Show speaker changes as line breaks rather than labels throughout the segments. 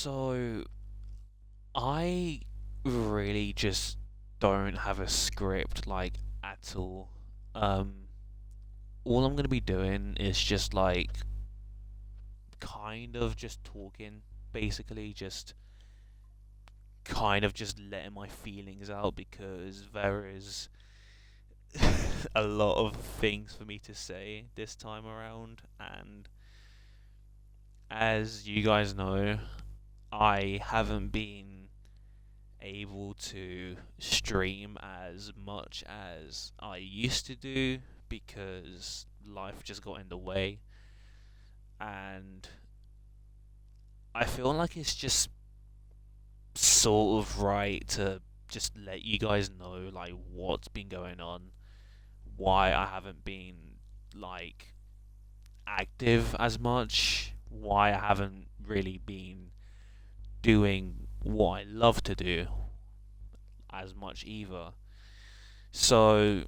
So I really just don't have a script like at all. Um, all I'm gonna be doing is just like kind of just talking, basically just kind of just letting my feelings out because there is a lot of things for me to say this time around, and as you guys know, I haven't been able to stream as much as I used to do because life just got in the way, and I feel like it's just sort of right to just let you guys know like what's been going on, why I haven't been like active as much, why I haven't really been doing what I love to do as much either. So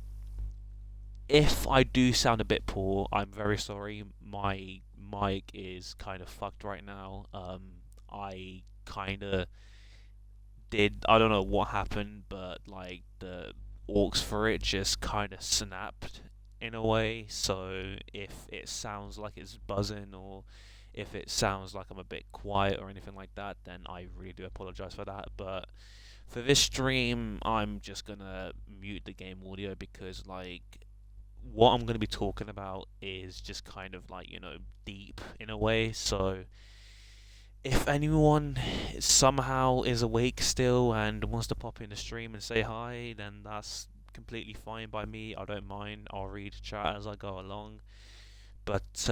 if I do sound a bit poor, I'm very sorry. My mic is kind of fucked right now. I kind of did. I don't know what happened, but like the aux for it just kind of snapped in a way. So if it sounds like it's buzzing or if it sounds like I'm a bit quiet or anything like that, then I really do apologize for that. But for this stream, I'm just gonna mute the game audio because like what I'm going to be talking about is just kind of like, deep in a way. So if anyone somehow is awake still and wants to pop in the stream and say hi, then that's completely fine by me. I don't mind. I'll read chat as I go along. But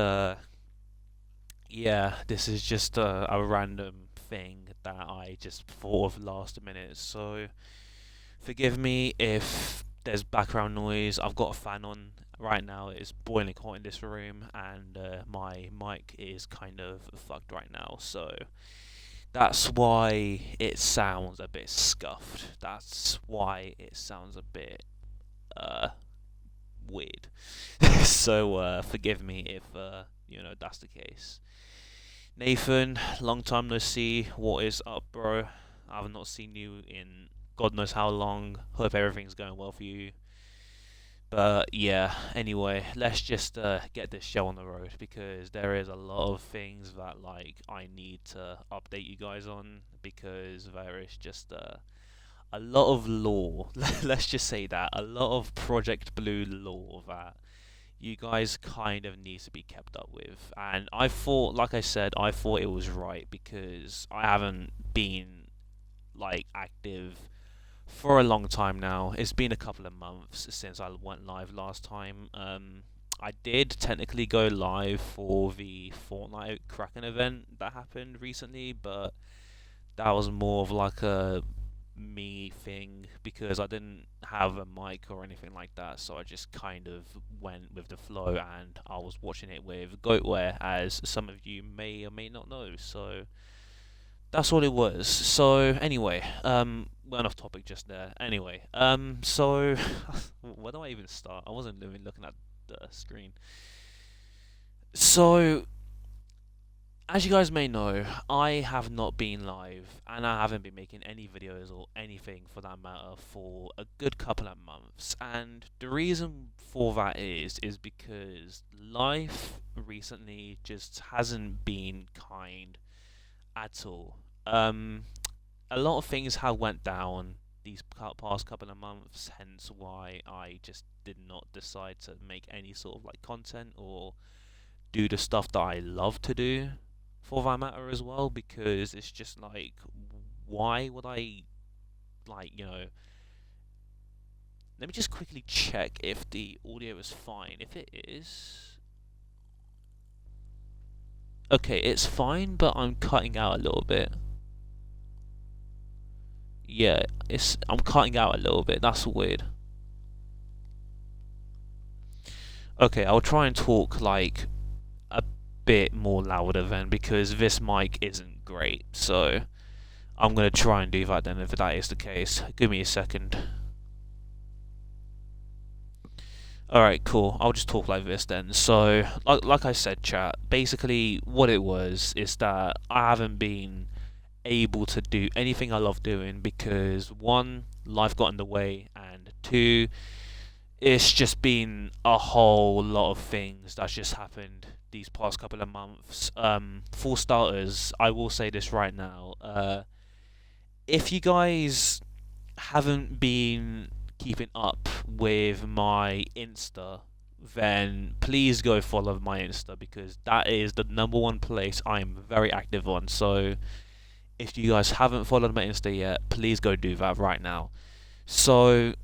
yeah, this is just a random thing that I just thought of last minute. So forgive me if there's background noise. I've got a fan on right now. It's boiling hot in this room, and my mic is kind of fucked right now. So that's why it sounds a bit scuffed. That's why it sounds a bit uh weird. So forgive me if that's the case. Nathan, long time no see. What is up, bro? I've not seen you in God knows how long. Hope everything's going well for you. But yeah, anyway, let's just get this show on the road because there is a lot of things that like I need to update you guys on because there is just a lot of lore. Let's just say that a lot of Project Blue lore that you guys kind of need to be kept up with. And I thought, like I said, I thought it was right because I haven't been like active for a long time now. It's been a couple of months since I went live last time. I did technically go live for the Fortnite Kraken event that happened recently, but that was more of like a me thing because I didn't have a mic or anything like that, so I just kind of went with the flow and I was watching it with Goatware, as some of you may or may not know. So that's what it was. So anyway, went off topic just there. Anyway, so where do I even start? I wasn't even looking at the screen. So as you guys may know, I have not been live and I haven't been making any videos or anything for that matter for a good couple of months. And the reason for that is because life recently just hasn't been kind at all. Um, a lot of things have went down these past couple of months, hence why I just did not decide to make any sort of like content or do the stuff that I love to do for that matter as well, because it's just like, why would I, like, let me just quickly check if the audio is fine. If it is, okay, it's fine, but I'm cutting out a little bit. Yeah, I'm cutting out a little bit. That's weird. Okay, I'll try and talk like a bit more louder then because this mic isn't great. So I'm gonna try and do that then if that is the case. Give me a second. Alright, cool. I'll just talk like this then. So, like I said, chat, basically what it was is that I haven't been able to do anything I love doing because one, life got in the way, and two, it's just been a whole lot of things that's just happened these past couple of months. For starters, I will say this right now. If you guys haven't been keeping up with my Insta, then please go follow my Insta because that is the number one place I'm very active on. So if you guys haven't followed my Insta yet, please go do that right now. So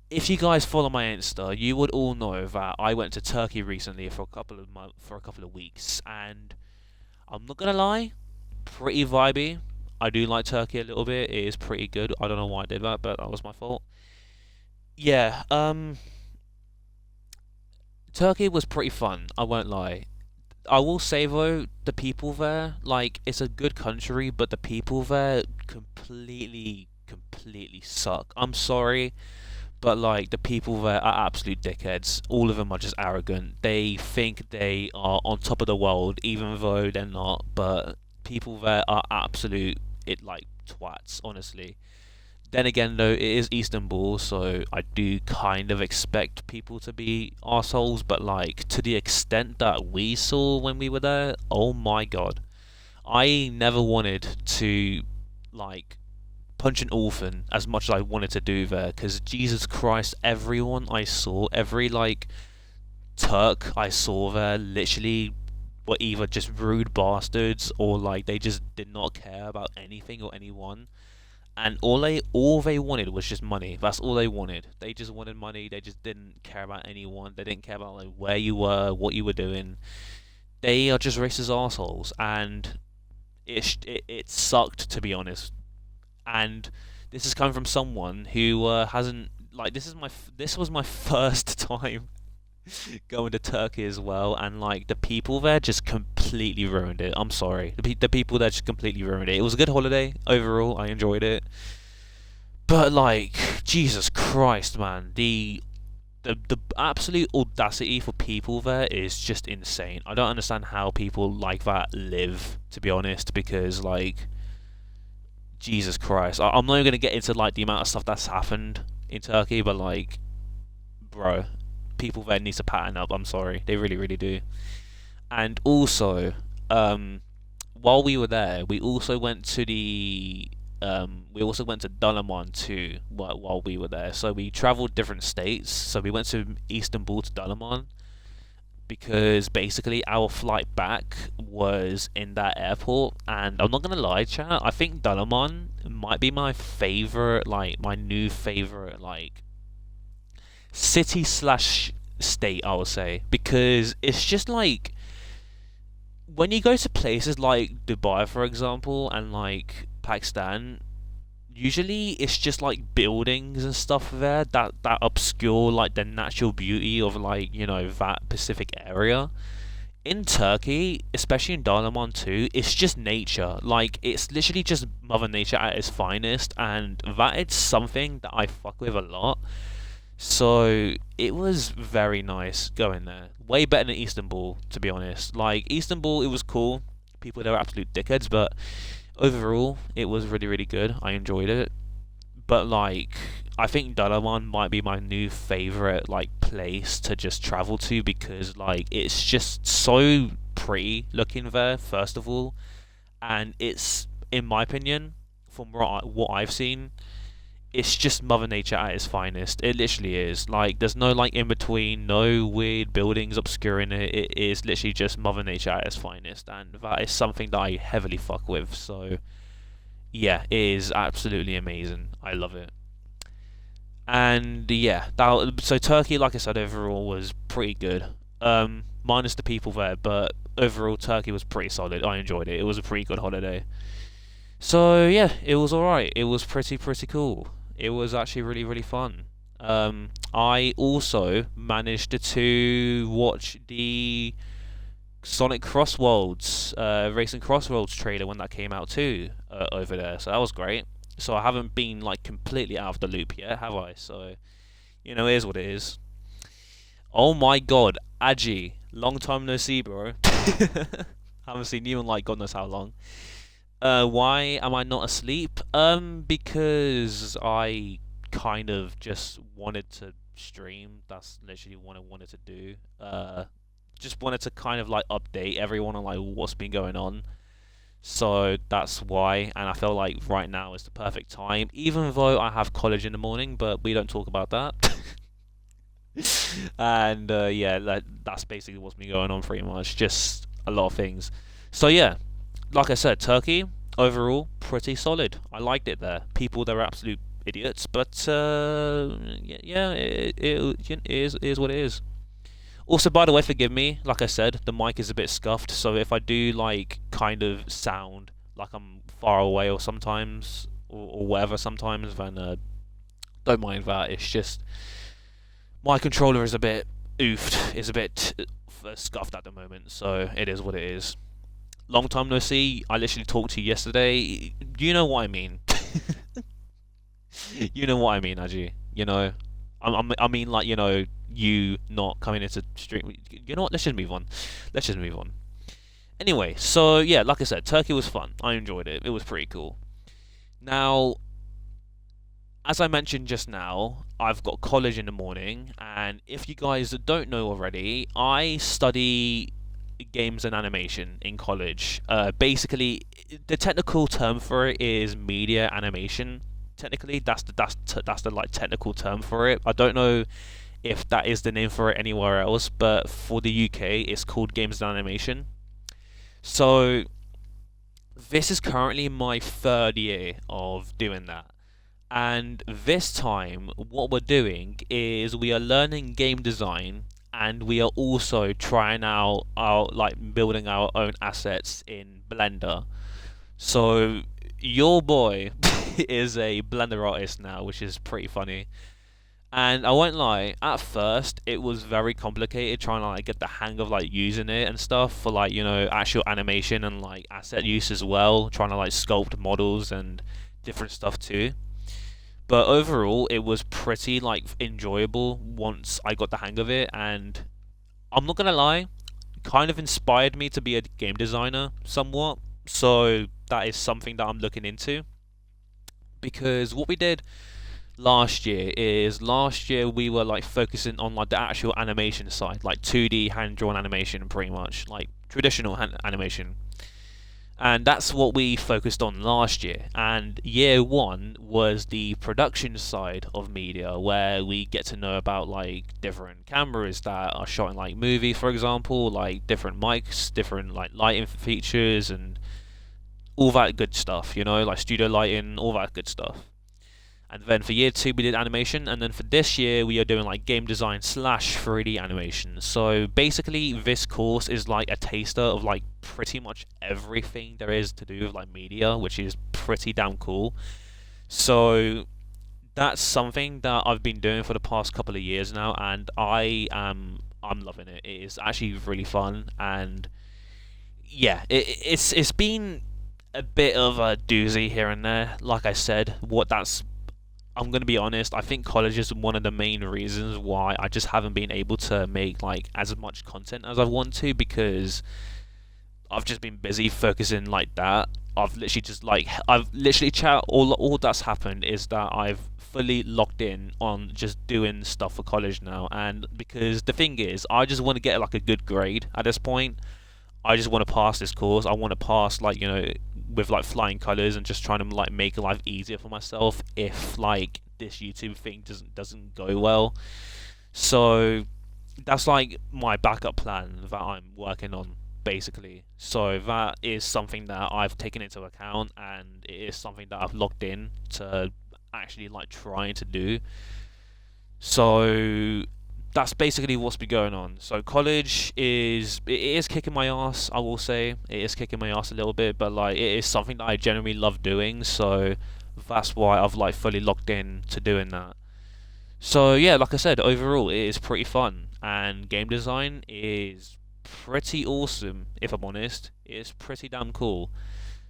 if you guys follow my Insta, you would all know that I went to Turkey recently for a couple of weeks, and I'm not gonna lie, pretty vibey. I do like Turkey a little bit. It is pretty good. I don't know why I did that, but that was my fault. Yeah, Turkey was pretty fun. I won't lie. I will say though, the people there, like, it's a good country, but the people there completely suck. I'm sorry, but like the people there are absolute dickheads. All of them are just arrogant. They think they are on top of the world, even though they're not. But people there are absolute like twats, honestly. Then again, though, it is Istanbul, so I do kind of expect people to be assholes. But like to the extent that we saw when we were there, oh my god, I never wanted to like punch an orphan as much as I wanted to do there, because Jesus Christ, everyone I saw, every like Turk I saw there, literally were either just rude bastards or like they just did not care about anything or anyone. And all they wanted was just money. That's all they wanted. They just wanted money. They just didn't care about anyone. They didn't care about like where you were, what you were doing. They are just racist assholes, and it sucked, to be honest. And this is coming from someone who hasn't like this was my first time going to Turkey as well, and like the people there just completely ruined it. I'm sorry, the people there just completely ruined it. It was a good holiday overall. I enjoyed it, but like Jesus Christ, man, the absolute audacity for people there is just insane. I don't understand how people like that live, to be honest, because like Jesus Christ. I'm not even gonna get into like the amount of stuff that's happened in Turkey, but like, bro, people there need to pattern up. I'm sorry, they really, really do. And also, while we were there, we also went to Dalaman too while we were there. So we traveled different states. So we went to Istanbul to Dalaman, because basically our flight back was in that airport. And I'm not gonna lie, chat, I think Dalaman might be my favorite, like my new favorite, like city slash state, I would say, because it's just like when you go to places like Dubai, for example, and like Pakistan, usually it's just like buildings and stuff there that obscure like the natural beauty of like that specific area. In Turkey, especially in Dalaman too, it's just nature. Like it's literally just Mother Nature at its finest, and that is something that I fuck with a lot. So it was very nice going there. Way better than Istanbul, to be honest. Like Istanbul, it was cool. People there were absolute dickheads, but overall, it was really, really good. I enjoyed it. But like, I think Dalaman might be my new favorite like place to just travel to, because like it's just so pretty looking there. First of all, and it's, in my opinion, from what I've seen, it's just Mother Nature at its finest. It literally is. Like, there's no like in between, no weird buildings obscuring it. It is literally just Mother Nature at its finest, and that is something that I heavily fuck with. So yeah, it is absolutely amazing. I love it. And yeah, so Turkey, like I said, overall was pretty good. Minus the people there, but overall Turkey was pretty solid. I enjoyed it. It was a pretty good holiday. So yeah, it was alright. It was pretty cool. It was actually really, really fun. I also managed to watch the Sonic Crossworlds, Racing Crossworlds trailer when that came out too, over there. So that was great. So I haven't been like completely out of the loop yet, have I? So it is what it is. Oh my God, Agi, long time no see, bro. Haven't seen you in like God knows how long. Why am I not asleep? Because I kind of just wanted to stream. That's literally what I wanted to do. Just wanted to kind of like update everyone on like what's been going on. So that's why, and I feel like right now is the perfect time, even though I have college in the morning, but we don't talk about that. And yeah, that's basically what's been going on pretty much. Just a lot of things. So yeah, like I said, Turkey overall pretty solid. I liked it there. People they're absolute idiots, but yeah, it is what it is. Also, by the way, forgive me. Like I said, the mic is a bit scuffed, so if I do like kind of sound like I'm far away or sometimes or whatever sometimes, then don't mind that. It's just my controller is a bit oofed, is a bit scuffed at the moment, so it is what it is. Long time no see. I literally talked to you yesterday. You know what I mean. You know what I mean, Aji. I mean, like, you not coming into stream. You know what? Let's just move on. Let's just move on. Anyway, so yeah, like I said, Turkey was fun. I enjoyed it. It was pretty cool. Now, as I mentioned just now, I've got college in the morning, and if you guys don't know already, I study games and animation in college. Basically, the technical term for it is media animation. Technically, that's the like technical term for it. I don't know if that is the name for it anywhere else, but for the UK, it's called games and animation. So this is currently my third year of doing that. And this time, what we're doing is we are learning game design and we are also trying out our like building our own assets in Blender. So your boy is a Blender artist now, which is pretty funny. And I won't lie, at first it was very complicated trying to like get the hang of like using it and stuff for like, actual animation and like asset use as well, trying to like sculpt models and different stuff too. But overall, it was pretty like enjoyable once I got the hang of it, and I'm not gonna lie, kind of inspired me to be a game designer somewhat. So that is something that I'm looking into because what we did last year we were like focusing on like the actual animation side, like 2D hand drawn animation, pretty much like traditional animation. And that's what we focused on last year. And year one was the production side of media, where we get to know about like different cameras that are shot in like movies, for example, like different mics, different like lighting features, and all that good stuff. Like studio lighting, all that good stuff. And then for year two, we did animation, and then for this year, we are doing like game design slash 3D animation. So basically, this course is like a taster of like pretty much everything there is to do with like media, which is pretty damn cool. So that's something that I've been doing for the past couple of years now, and I'm loving it. It is actually really fun, and yeah, it's been a bit of a doozy here and there. Like I said, what that's I'm gonna be honest. I think college is one of the main reasons why I just haven't been able to make like as much content as I want to because I've just been busy focusing like that. I've literally chat all that's happened is that I've fully locked in on just doing stuff for college now, and because the thing is I just want to get like a good grade at this point. I just want to pass this course. I want to pass like with like flying colors and just trying to like make life easier for myself if like this YouTube thing doesn't go well. So that's like my backup plan that I'm working on basically. So that is something that I've taken into account and it is something that I've logged in to actually like trying to do. So that's basically what's been going on. So college is kicking my ass. I will say it is kicking my ass a little bit, but like it is something that I genuinely love doing. So that's why I've like fully locked in to doing that. So yeah, like I said, overall it is pretty fun, and game design is pretty awesome. If I'm honest, it's pretty damn cool.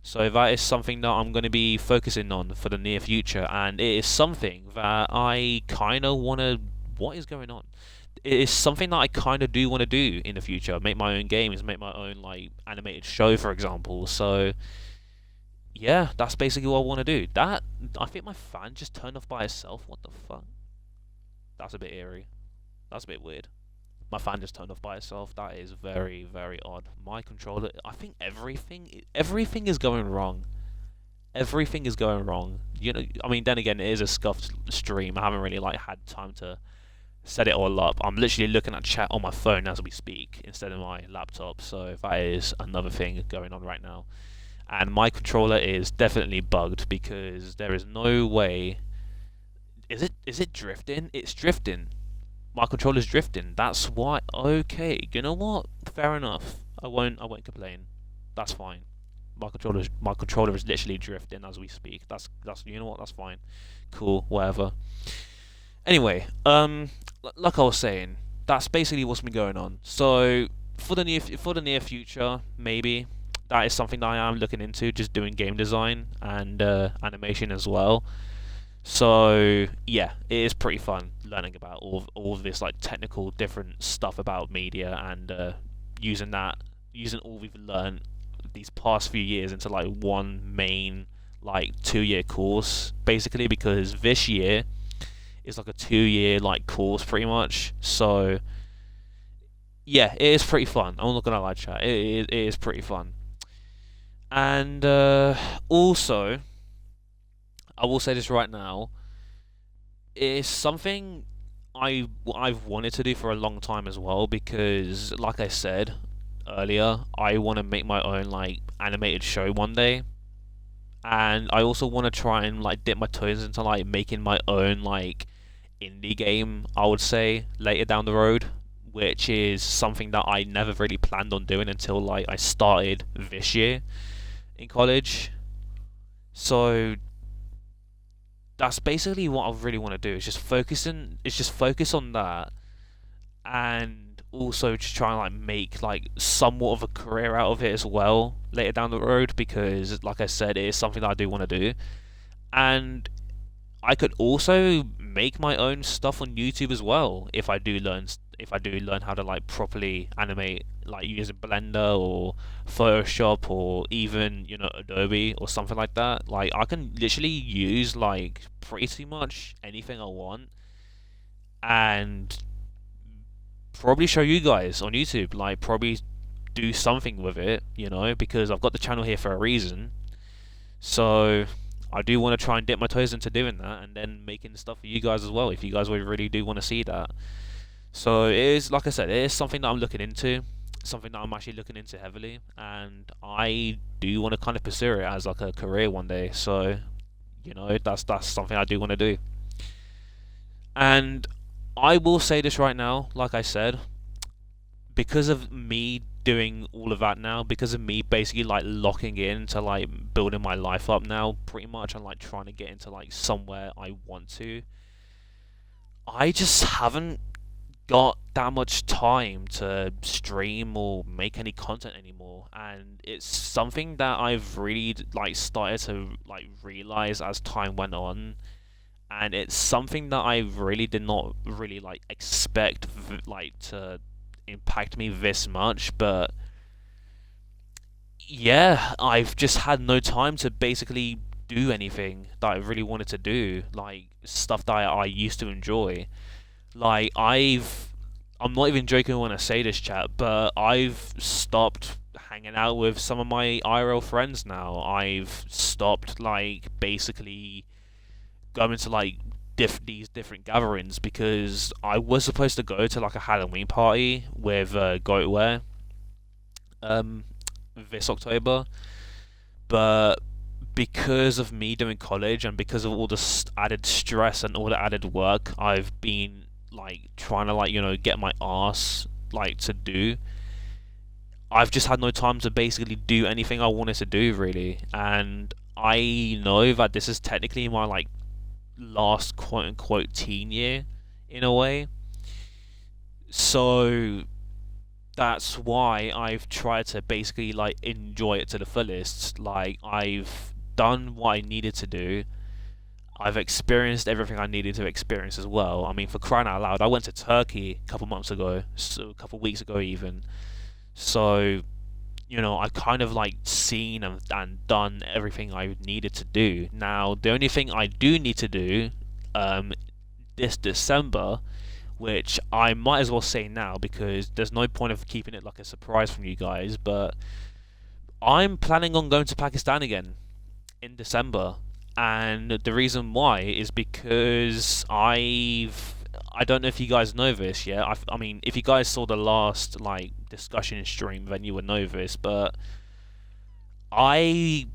So that is something that I'm going to be focusing on for the near future, and it is something that I kind of want to. What is going on? It is something that I kind of do want to do in the future. Make my own games, make my own like animated show, for example. So yeah, that's basically what I want to do. That I think my fan just turned off by itself. What the fuck? That's a bit eerie. That's a bit weird. My fan just turned off by itself. That is very, very odd. My controller, I think everything is going wrong. Everything is going wrong. You know, I mean, then again, it is a scuffed stream. I haven't really like had time to set it all up. I'm literally looking at chat on my phone as we speak instead of my laptop. So that is another thing going on right now. And my controller is definitely bugged because there is no way. Is it drifting? It's drifting. My controller's drifting. That's why. Okay, you know what? Fair enough. I won't complain. That's fine. My controller is literally drifting as we speak. That's you know what? That's fine. Cool. Whatever. Anyway, like I was saying, that's basically what's been going on. So for the near future, maybe that is something that I am looking into, just doing game design and animation as well. So yeah, it is pretty fun learning about all of this like technical different stuff about media and using that using all we've learned these past few years into like one main like 2 year course basically because this year is like a 2 year like course pretty much. So yeah, it is pretty fun. I'm not gonna lie, chat. It is pretty fun. And also, I will say this right now. It's something I've wanted to do for a long time as well because, like I said earlier, I want to make my own like animated show one day, and I also want to try and like dip my toes into like making my own like indie game. I would say later down the road, which is something that I never really planned on doing until like I started this year in college. So that's basically what I really want to do. Is just focus on that, and also just try and like make like somewhat of a career out of it as well later down the road. Because, like I said, it is something that I do want to do, and I could also make my own stuff on YouTube as well if I do learn how to like properly animate like using Blender or Photoshop or even Adobe or something like that. Like I can literally use like pretty much anything I want and probably show you guys on YouTube. Like probably do something with it, because I've got the channel here for a reason. So I do want to try and dip my toes into doing that and then making stuff for you guys as well if you guys really do want to see that. So it is, like I said, it is something that I'm looking into, something that I'm actually looking into heavily, and I do want to kind of pursue it as like a career one day. So that's something I do want to do. And I will say this right now, like I said, because of me doing all of that now, because of me basically like locking in to like building my life up now, pretty much, and like trying to get into like somewhere I want to, I just haven't got that much time to stream or make any content anymore, and it's something that I've really like started to like realize as time went on, and it's something that I really did not really like expect like to impact me this much. But yeah, I've just had no time to basically do anything that I really wanted to do, like stuff that I used to enjoy. Like I'm not even joking when I say this, chat, but I've stopped hanging out with some of my IRL friends now. I've stopped like basically going to like these different gatherings because I was supposed to go to like a Halloween party with Goatware um this October, but because of me doing college and because of all the added stress and all the added work I've been like trying to like get my ass like to do, I've just had no time to basically do anything I wanted to do really. And I know that this is technically my like last quote unquote teen year in a way. So that's why I've tried to basically like enjoy it to the fullest. Like I've done what I needed to do. I've experienced everything I needed to experience as well. I mean, for crying out loud, I went to Turkey a couple months ago, so a couple weeks ago even. So I kind of like seen and done everything I needed to do. Now, the only thing I do need to do um, this December, which I might as well say now because there's no point of keeping it like a surprise from you guys, but I'm planning on going to Pakistan again in December. And the reason why is because I don't know if you guys know this yet. I mean, if you guys saw the last like discussion stream, then you would know this. But I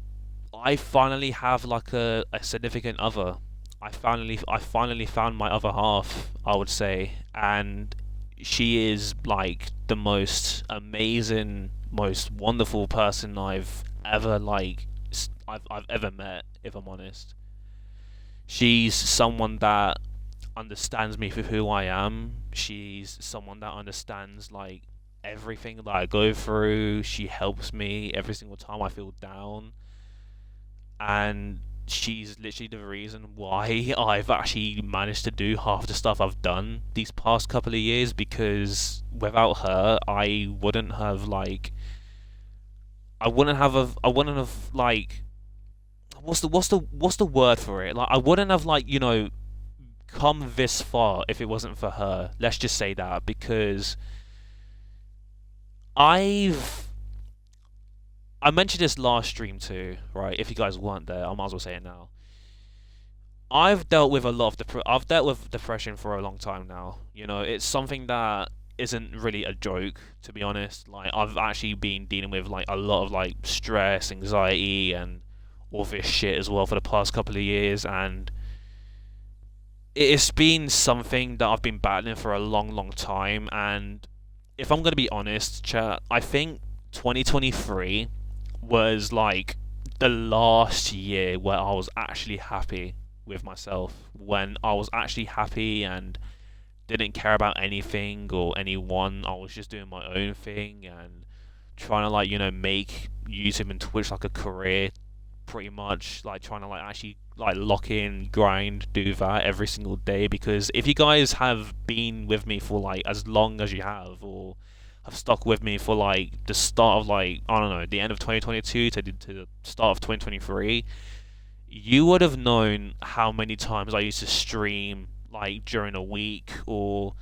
I finally have like a significant other. I finally found my other half, I would say, and she is like the most amazing, most wonderful person I've ever I've ever met, if I'm honest. She's someone that understands me for who I am. She's someone that understands like everything that I go through. She helps me every single time I feel down, and she's literally the reason why I've actually managed to do half the stuff I've done these past couple of years, because without her I wouldn't have like what's the word for it? Like I wouldn't have like, come this far if it wasn't for her. Let's just say that, because I've I mentioned this last stream too, right? If you guys weren't there, I might as well say it now. I've dealt with depression for a long time now. It's something that isn't really a joke, to be honest. Like I've actually been dealing with like a lot of like stress, anxiety, and all this shit as well for the past couple of years, and it's been something that I've been battling for a long, long time. And if I'm gonna be honest, chat, I think 2023 was like the last year where I was actually happy with myself. When I was actually happy and didn't care about anything or anyone. I was just doing my own thing and trying to like, make YouTube and Twitch like a career, pretty much like trying to like actually like lock in, grind, do that every single day. Because if you guys have been with me for like as long as you have, or have stuck with me for like the start of like, I don't know, the end of 2022 to the start of 2023, you would have known how many times I used to stream like during a week, or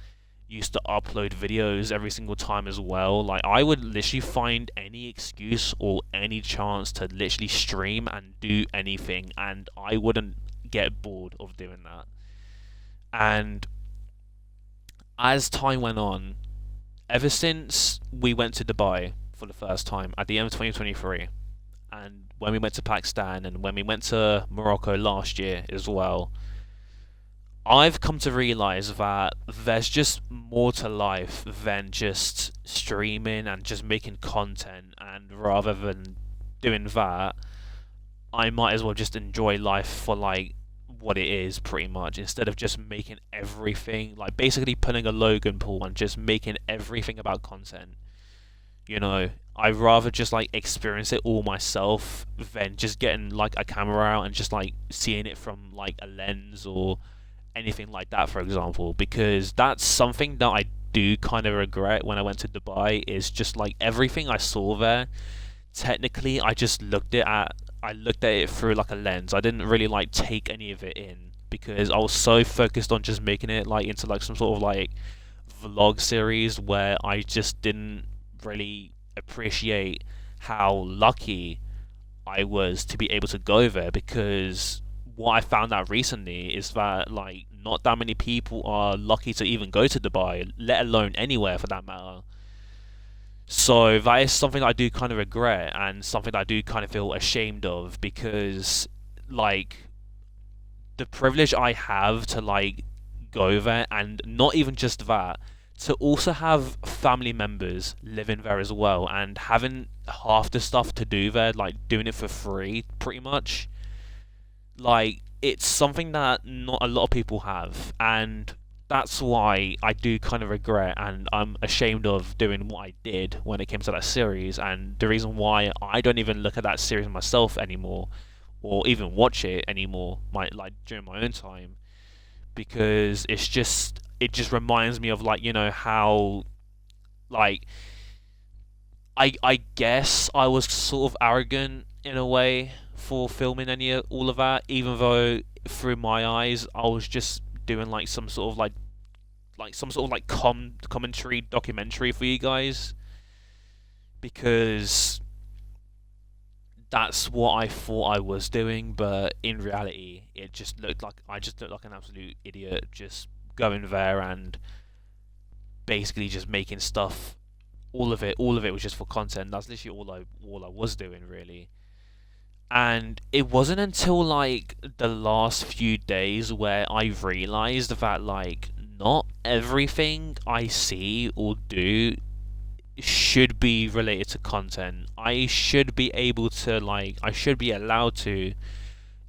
used to upload videos every single time as well. Like I would literally find any excuse or any chance to literally stream and do anything, and I wouldn't get bored of doing that. And as time went on, ever since we went to Dubai for the first time at the end of 2023, and when we went to Pakistan, and when we went to Morocco last year as well, I've come to realize that there's just more to life than just streaming and just making content. And rather than doing that, I might as well just enjoy life for like what it is, pretty much, instead of just making everything like basically pulling a Logan Paul and just making everything about content. I'd rather just like experience it all myself than just getting like a camera out and just like seeing it from like a lens or anything like that, for example. Because that's something that I do kind of regret when I went to Dubai, is just like everything I saw there. Technically, I looked at it through like a lens. I didn't really like take any of it in because I was so focused on just making it like into like some sort of like vlog series, where I just didn't really appreciate how lucky I was to be able to go there. Because what I found out recently is that like not that many people are lucky to even go to Dubai, let alone anywhere for that matter. So that is something I do kind of regret, and something I do kind of feel ashamed of, because like the privilege I have to like go there, and not even just that, to also have family members living there as well, and having half the stuff to do there, like doing it for free, pretty much. Like it's something that not a lot of people have, and that's why I do kind of regret and I'm ashamed of doing what I did when it came to that series, and the reason why I don't even look at that series myself anymore, or even watch it anymore, like during my own time, because it just reminds me of like how like I guess I was sort of arrogant in a way for filming all of that, even though through my eyes I was just doing like some sort of some sort of like commentary documentary for you guys, because that's what I thought I was doing, but in reality it just looked like I just looked like an absolute idiot just going there and basically just making stuff. All of it was just for content. That's literally all I was doing, really. And it wasn't until like the last few days where I realized that like not everything I see or do should be related to content. I should be able to I should be allowed to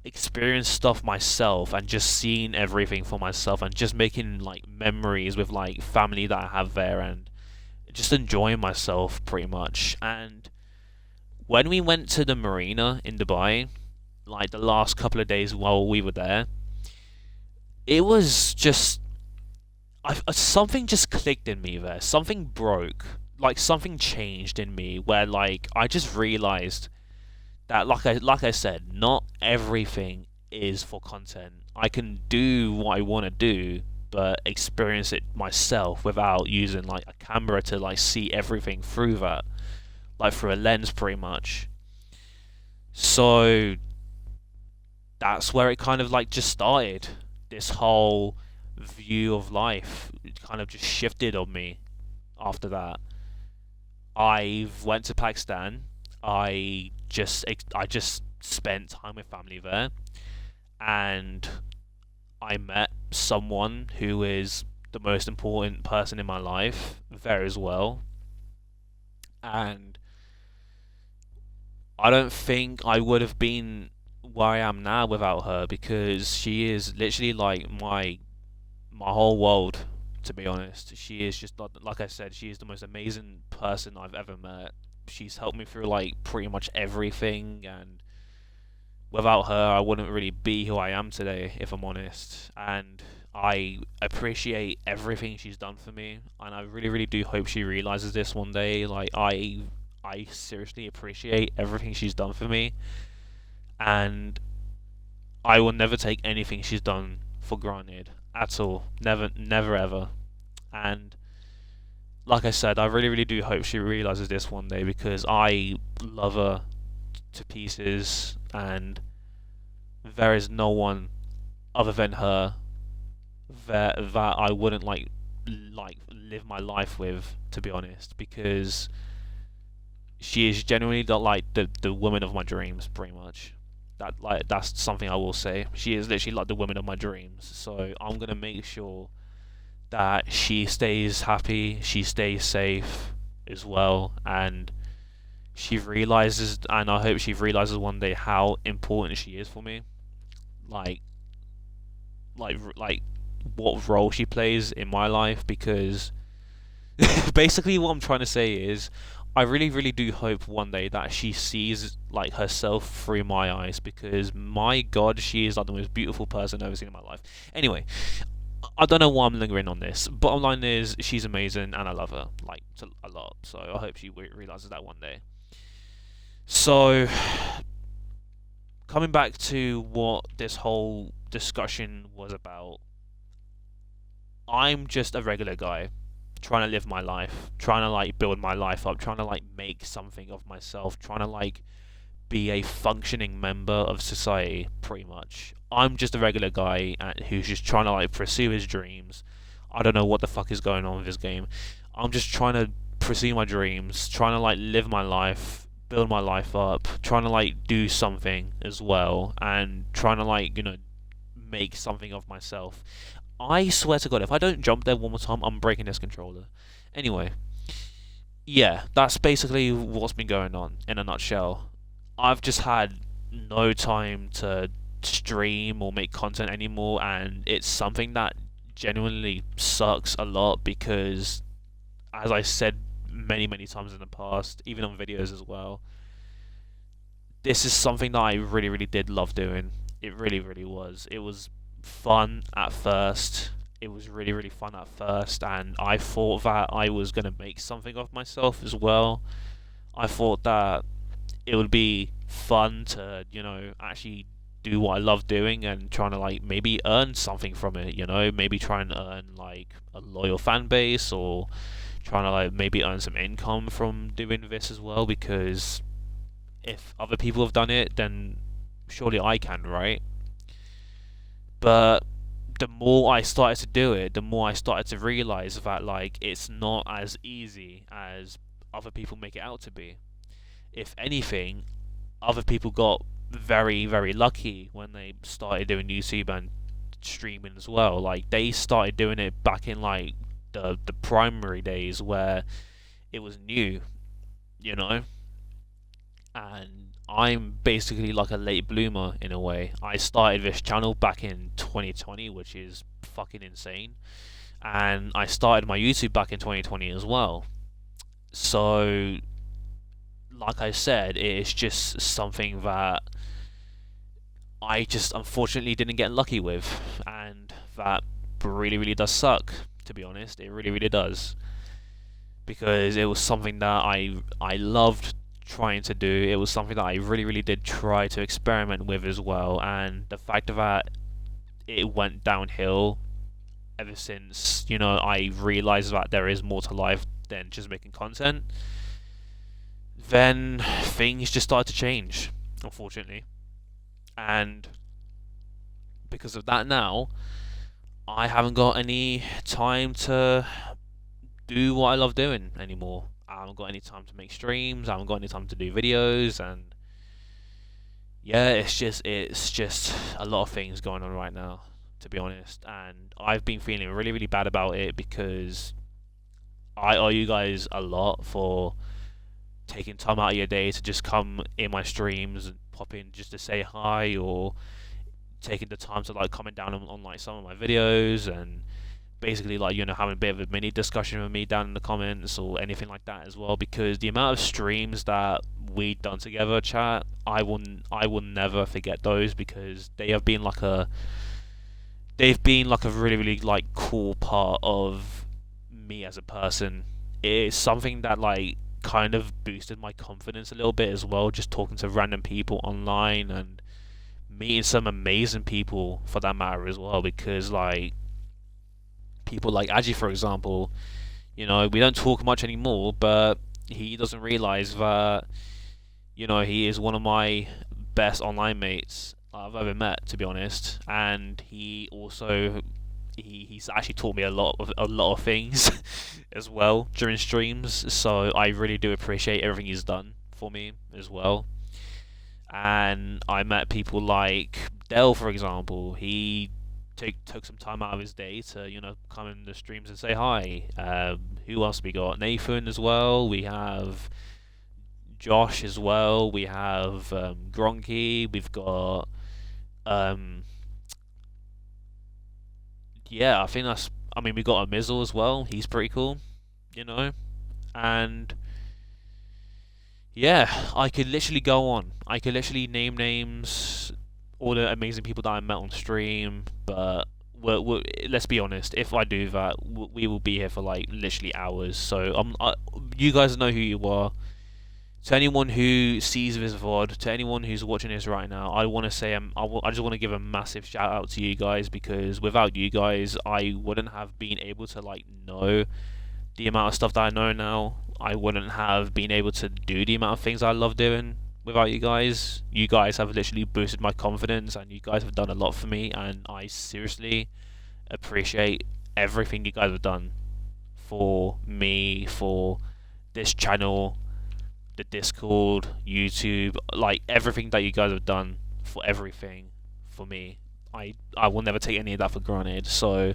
experience stuff myself and just seeing everything for myself and just making like memories with like family that I have there and just enjoying myself pretty much. And when we went to the marina in Dubai, like the last couple of days while we were there, it was just something just clicked in me there. Something broke. Like something changed in me where like I just realized that like I said, not everything is for content. I can do what I want to do, but experience it myself without using like a camera to like see everything through that, like through a lens, pretty much. So that's where it kind of like just started. This whole view of life it kind of just shifted on me after that. I went to Pakistan. I just spent time with family there, and I met someone who is the most important person in my life there as well. And I don't think I would have been where I am now without her, because she is literally like my whole world. To be honest, she is just like I said, she is the most amazing person I've ever met. She's helped me through like pretty much everything, and without her, I wouldn't really be who I am today, if I'm honest. And I appreciate everything she's done for me, and I really, really do hope she realizes this one day. Like I seriously appreciate everything she's done for me, and I will never take anything she's done for granted at all. Never, never ever. And like I said, I really, really do hope she realizes this one day, because I love her to pieces, and there is no one other than her that I wouldn't like live my life with, to be honest, because she is genuinely the woman of my dreams, pretty much. That's something I will say. She is literally like the woman of my dreams. So I'm gonna make sure that she stays happy, she stays safe as well, and she realizes, and I hope she realizes one day how important she is for me. Like, like what role she plays in my life, because basically what I'm trying to say is I really really do hope one day that she sees like herself through my eyes, because my god, she is like the most beautiful person I've ever seen in my life. Anyway, I don't know why I'm lingering on this. Bottom line is she's amazing and I love her like a lot. So I hope she realizes that one day. So coming back to what this whole discussion was about, I'm just a regular guy trying to live my life, trying to like build my life up, trying to like make something of myself, trying to like be a functioning member of society, pretty much. I'm just a regular guy who's just trying to like pursue his dreams. I don't know what the fuck is going on with this game. I'm just trying to pursue my dreams, trying to like live my life, build my life up, trying to like do something as well, and trying to like make something of myself. I swear to God, if I don't jump there one more time, I'm breaking this controller. Anyway, yeah, that's basically what's been going on in a nutshell. I've just had no time to stream or make content anymore, and it's something that genuinely sucks a lot, because, as I said many, many times in the past, even on videos as well, this is something that I really, really did love doing. It really, really was. It was fun at first. It was really, really fun at first, and I thought that I was going to make something of myself as well. I thought that it would be fun to, actually do what I love doing and trying to like maybe earn something from it, maybe try and earn like a loyal fan base, or trying to like maybe earn some income from doing this as well, because if other people have done it, then surely I can, right? But the more I started to do it, the more I started to realize that like it's not as easy as other people make it out to be. If anything, other people got very, very lucky when they started doing YouTube and streaming as well. Like they started doing it back in like the primary days where it was new, you know. And I'm basically like a late bloomer in a way. I started this channel back in 2020, which is fucking insane. And I started my YouTube back in 2020 as well. So, like I said, it's just something that I just unfortunately didn't get lucky with. And that really, really does suck, to be honest. It really, really does. Because it was something that I loved trying to do. It was something that I really, really did try to experiment with as well. And the fact that it went downhill ever since, I realized that there is more to life than just making content, then things just started to change, unfortunately. And because of that now, I haven't got any time to do what I love doing anymore. I haven't got any time to make streams. I haven't got any time to do videos, and yeah, it's just a lot of things going on right now, to be honest. And I've been feeling really, really bad about it because I owe you guys a lot for taking time out of your day to just come in my streams and pop in just to say hi, or taking the time to like comment down on like some of my videos, and basically like having a bit of a mini discussion with me down in the comments or anything like that as well. Because the amount of streams that we done together, chat, I will never forget those, because they've been like a really, really like cool part of me as a person. It's something that like kind of boosted my confidence a little bit as well, just talking to random people online and meeting some amazing people for that matter as well. Because like people like Aji, for example, we don't talk much anymore, but he doesn't realize that, he is one of my best online mates I've ever met, to be honest. And he also he's actually taught me a lot of things as well during streams. So I really do appreciate everything he's done for me as well. And I met people like Dell, for example. He took some time out of his day to come in the streams and say hi. Who else we got? Nathan as well. We have Josh as well. We have Gronky. We've got um, yeah. I think that's. I mean, we got a Mizzle as well. He's pretty cool, you know. And yeah, I could literally go on. I could literally name names, all the amazing people that I met on stream. But let's be honest. If I do that, we will be here for like literally hours. So you guys know who you are. To anyone who sees this VOD, to anyone who's watching this right now, I want to say I just want to give a massive shout out to you guys, because without you guys, I wouldn't have been able to like know the amount of stuff that I know now. I wouldn't have been able to do the amount of things I love doing without you guys. You guys have literally boosted my confidence, and you guys have done a lot for me, and I seriously appreciate everything you guys have done for me, for this channel, the Discord, YouTube, like everything that you guys have done for everything for me. I will never take any of that for granted. So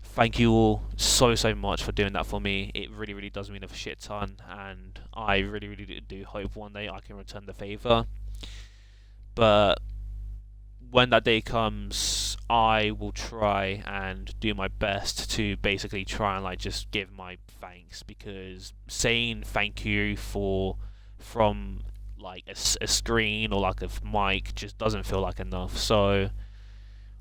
thank you all so, so much for doing that for me. It really, really does mean a shit ton, and I really, really do hope one day I can return the favor. But when that day comes, I will try and do my best to basically try and like just give my thanks, because saying thank you from like a screen or like a mic just doesn't feel like enough. So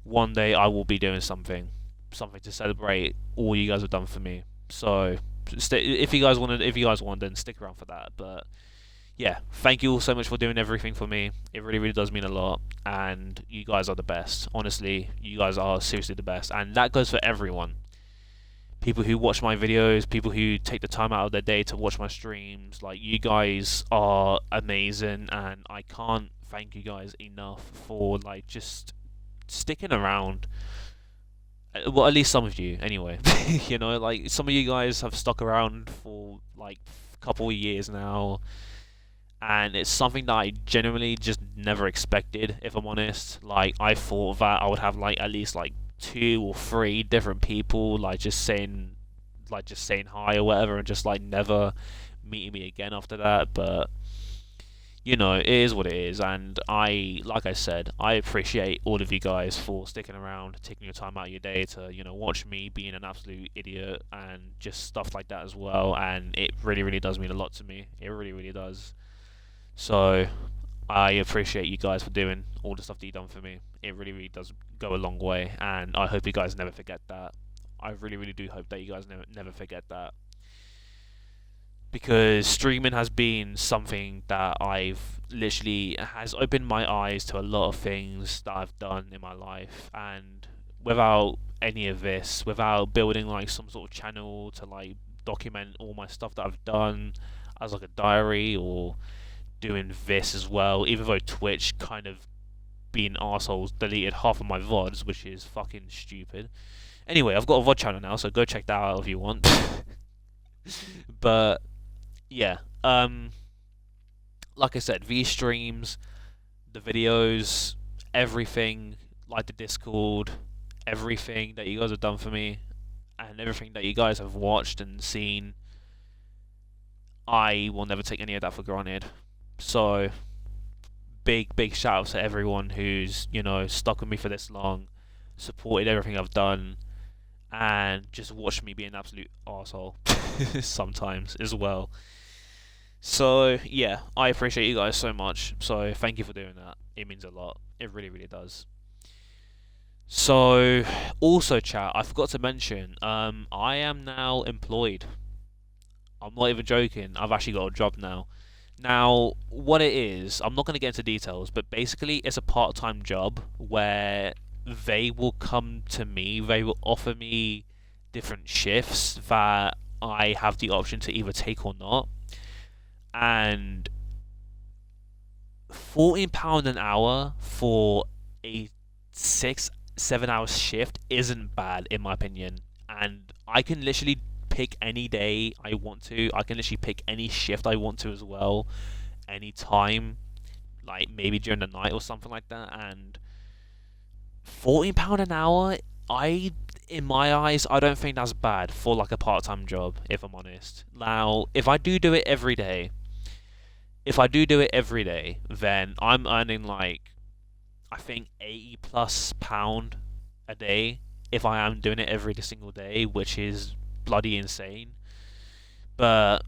one day I will be doing something to celebrate all you guys have done for me. So if you guys want, then stick around for that. But yeah, thank you all so much for doing everything for me. It really, really does mean a lot. And you guys are the best. Honestly, you guys are seriously the best. And that goes for everyone. People who watch my videos, people who take the time out of their day to watch my streams. Like, you guys are amazing. And I can't thank you guys enough for, like, just sticking around. Well, at least some of you, anyway. You know, like, some of you guys have stuck around for, like, a couple of years now, and it's something that I genuinely just never expected, if I'm honest. Like, I thought that I would have like at least like two or three different people like just saying hi or whatever, and just like never meeting me again after that. But you know, it is what it is, and like I said, I appreciate all of you guys for sticking around, taking your time out of your day to, you know, watch me being an absolute idiot and just stuff like that as well. And it really, really does mean a lot to me. It really, really does. So I appreciate you guys for doing all the stuff that you've done for me. It really, really does go a long way, and I hope you guys never forget that. I really, really do hope that you guys never forget that, because streaming has been something that I've literally has opened my eyes to a lot of things that I've done in my life. And without any of this, without building like some sort of channel to like document all my stuff that I've done as like a diary, or doing this as well, even though Twitch kind of being arseholes deleted half of my VODs, which is fucking stupid. Anyway, I've got a VOD channel now, so go check that out if you want. But yeah, like I said, these streams, the videos, everything, like the Discord, everything that you guys have done for me, and everything that you guys have watched and seen, I will never take any of that for granted. So, big shout out to everyone who's, you know, stuck with me for this long, supported everything I've done, and just watched me be an absolute arsehole sometimes as well. So yeah, I appreciate you guys so much. So thank you for doing that. It means a lot. It really, really does. So also, chat, I forgot to mention, I am now employed. I'm not even joking. I've actually got a job now. Now, what it is, I'm not going to get into details, but basically it's a part-time job where they will come to me, they will offer me different shifts that I have the option to either take or not. And £14 an hour for a 6-7 hour shift isn't bad in my opinion. And I can literally pick any day I want to. I can literally pick any shift I want to as well, any time, like maybe during the night or something like that. And £14 an hour, in my eyes, I don't think that's bad for like a part-time job, if I'm honest. Now, if I do it every day, then I'm earning like, I think £80+ a day if I am doing it every single day, which is bloody insane. But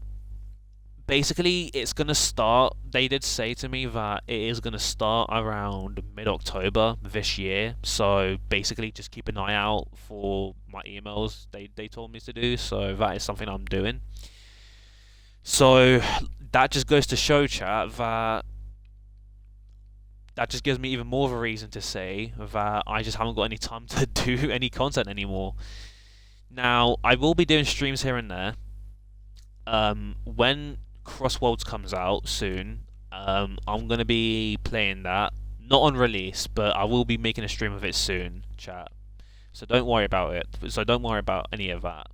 basically, it's gonna start. They did say to me that it is gonna start around mid-October this year. So basically, just keep an eye out for my emails. They told me to do. So that is something I'm doing. So that just goes to show, chat, that just gives me even more of a reason to say that I just haven't got any time to do any content anymore. Now, I will be doing streams here and there. When Crossworlds comes out soon, I'm going to be playing that. Not on release, but I will be making a stream of it soon, chat. So don't worry about it. So don't worry about any of that.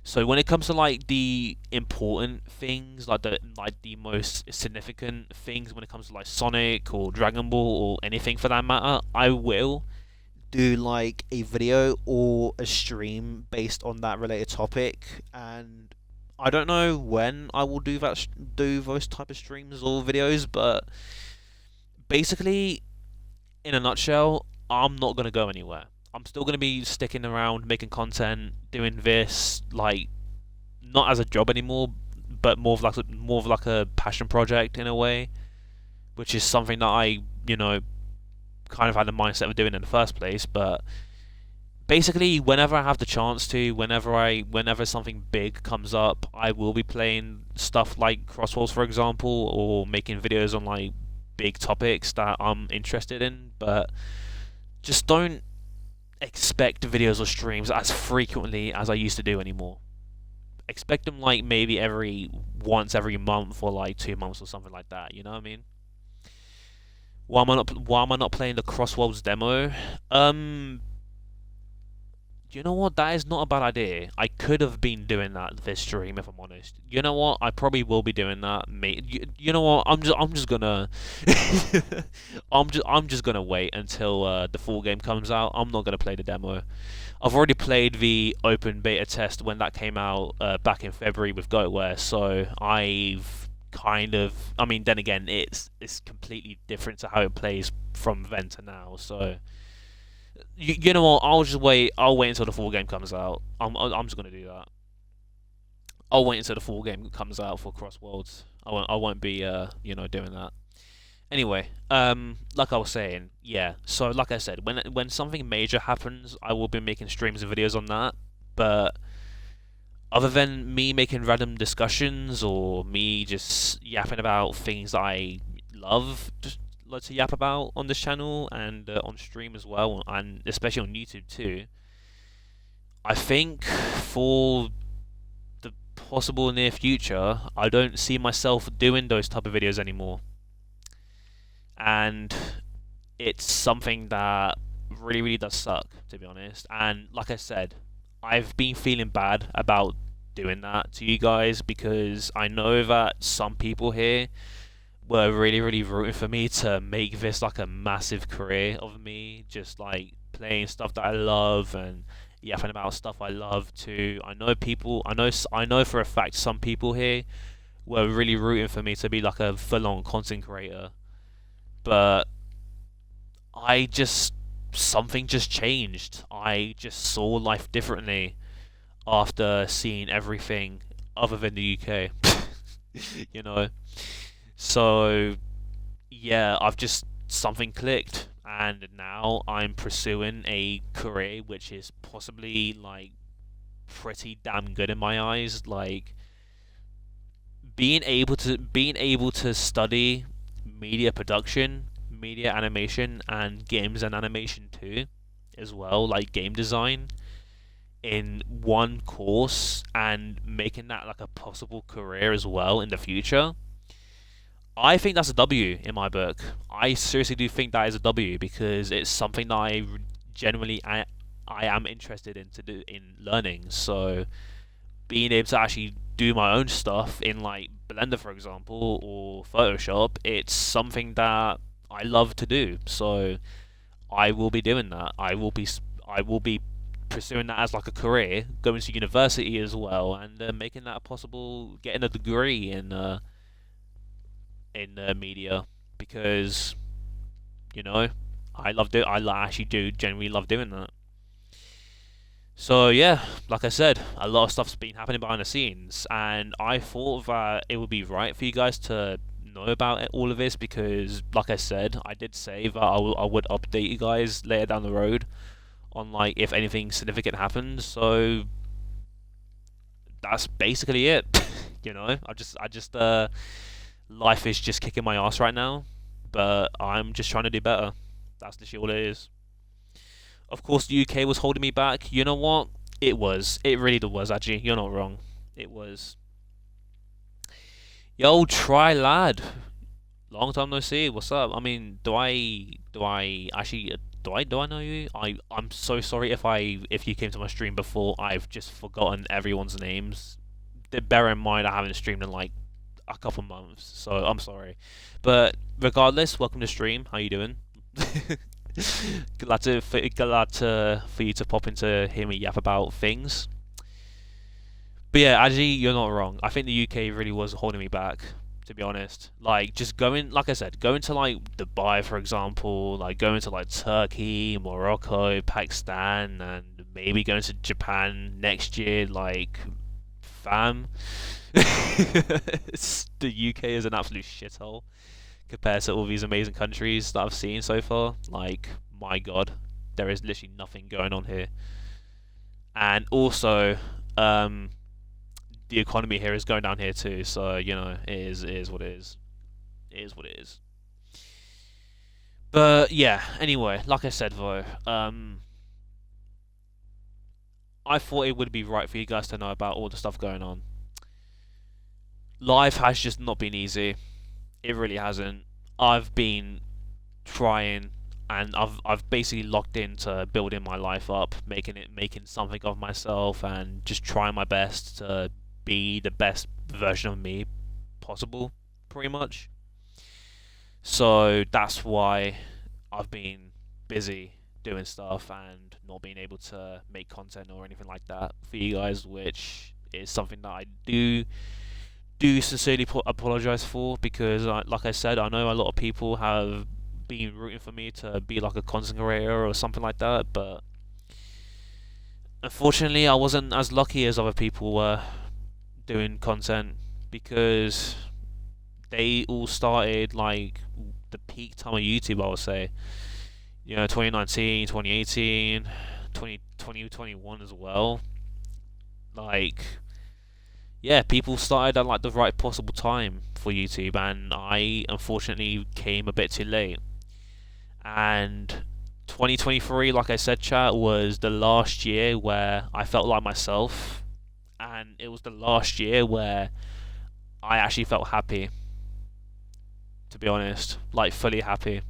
So when it comes to like the important things, like the most significant things, when it comes to like Sonic or Dragon Ball or anything for that matter, I will do like a video or a stream based on that related topic. And I don't know when I will do those type of streams or videos, but basically, in a nutshell, I'm not gonna go anywhere. I'm still gonna be sticking around, making content, doing this, like, not as a job anymore, but more of like a passion project in a way, which is something that I, you know, kind of had the mindset of doing in the first place. But basically, whenever I have the chance to, whenever something big comes up, I will be playing stuff like Crosswalls, for example, or making videos on like big topics that I'm interested in. But just don't expect videos or streams as frequently as I used to do anymore. Expect them like maybe every month or like 2 months or something like that. You know what I mean? Why am I not playing the Crossworlds demo? Um, you know what? That is not a bad idea. I could have been doing that this stream if I'm honest. You know what? I probably will be doing that. You know what? I'm just gonna I'm just gonna wait until the full game comes out. I'm not gonna play the demo. I've already played the open beta test when that came out back in February with Goatware, so I've kind of. I mean, then again, it's completely different to how it plays from then to now. So you know what? I'll just wait. I'll wait until the full game comes out. I'm just gonna do that. I'll wait until the full game comes out for Cross Worlds. I won't be doing that. Anyway, like I was saying, yeah. So like I said, when something major happens, I will be making streams and videos on that. But other than me making random discussions or me just yapping about things that I love, just like to yap about on this channel and on stream as well, and especially on YouTube too. I think for the possible near future, I don't see myself doing those type of videos anymore, and it's something that really, really does suck, to be honest. And like I said, I've been feeling bad about doing that to you guys because I know that some people here were really, really rooting for me to make this like a massive career of me, just like playing stuff that I love and yapping about stuff I love too. I know for a fact some people here were really rooting for me to be like a full-on content creator, but I just something just changed. I just saw life differently after seeing everything other than the UK. you know. So yeah, I've just something clicked and now I'm pursuing a career which is possibly like pretty damn good in my eyes. Like being able to study media production, media animation, and games and animation too, as well, like game design in one course and making that like a possible career as well in the future. I think that's a W in my book. I seriously do think that is a W because it's something that generally I am interested in to do in learning. So being able to actually do my own stuff in like Blender, for example, or Photoshop, it's something that I love to do. So I will be doing that. I will be pursuing that as like a career, going to university as well, and making that possible, getting a degree in media because you know actually do genuinely love doing that. So yeah, like I said, a lot of stuff's been happening behind the scenes, and I thought that it would be right for you guys to know about all of this because, like I said, I did say that I would update you guys later down the road on like if anything significant happens. So that's basically it. I just life is just kicking my ass right now, but I'm just trying to do better. That's literally all it is. Of course, the UK was holding me back. You know what? It was. It really was, actually. You're not wrong. It was. Yo, try lad. Long time no see. What's up? I mean, do I know you? I'm so sorry if you came to my stream before. I've just forgotten everyone's names. Bear in mind I haven't streamed in like a couple months, so I'm sorry. But regardless, welcome to stream. How you doing? glad for you to pop in to hear me yap about things. But yeah, actually, you're not wrong. I think the UK really was holding me back, to be honest. Like, just going, like I said, going to like Dubai, for example, like going to like Turkey, Morocco, Pakistan, and maybe going to Japan next year. Like, fam, the UK is an absolute shithole compared to all these amazing countries that I've seen so far. Like, my god. there is literally nothing going on here. And also, um, the economy here is going down here too. So it is what it is. It is what it is. But yeah. Anyway, like I said though, I thought it would be right for you guys to know about all the stuff going on. Life has just not been easy. It really hasn't. I've been trying, and I've basically locked into building my life up, making something of myself, and just trying my best to be the best version of me possible, pretty much. So that's why I've been busy doing stuff and not being able to make content or anything like that for you guys, which is something that I do sincerely apologize for, because like I said, I know a lot of people have been rooting for me to be like a content creator or something like that, but unfortunately I wasn't as lucky as other people were doing content, because they all started like the peak time of YouTube, I would say. 2019, 2018, 2021 as well. Like, yeah, people started at like the right possible time for YouTube, and I unfortunately came a bit too late. And 2023, like I said, chat, was the last year where I felt like myself, and it was the last year where I actually felt happy, to be honest, like fully happy.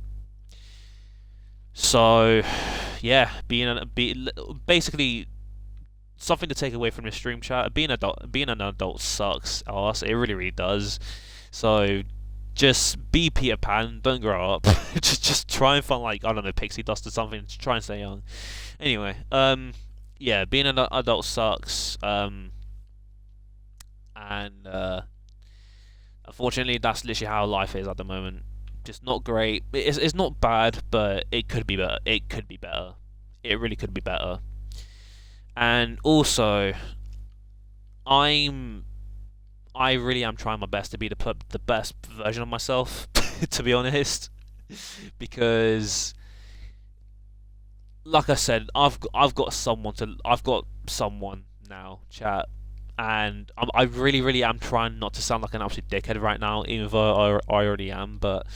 So, yeah, basically something to take away from the stream chat. Being an adult sucks ass. It really, really does. So just be Peter Pan. Don't grow up. just try and find, like, I don't know, pixie dust or something. Just try and stay young. Anyway, yeah, being an adult sucks. And unfortunately, that's literally how life is at the moment. Just not great. It's not bad, but it could be better. It could be better. It really could be better. And also, I'm I really am trying my best to be the best version of myself, to be honest, because like I said, I've got someone now, chat, and I really, really am trying not to sound like an absolute dickhead right now, even though I already am. But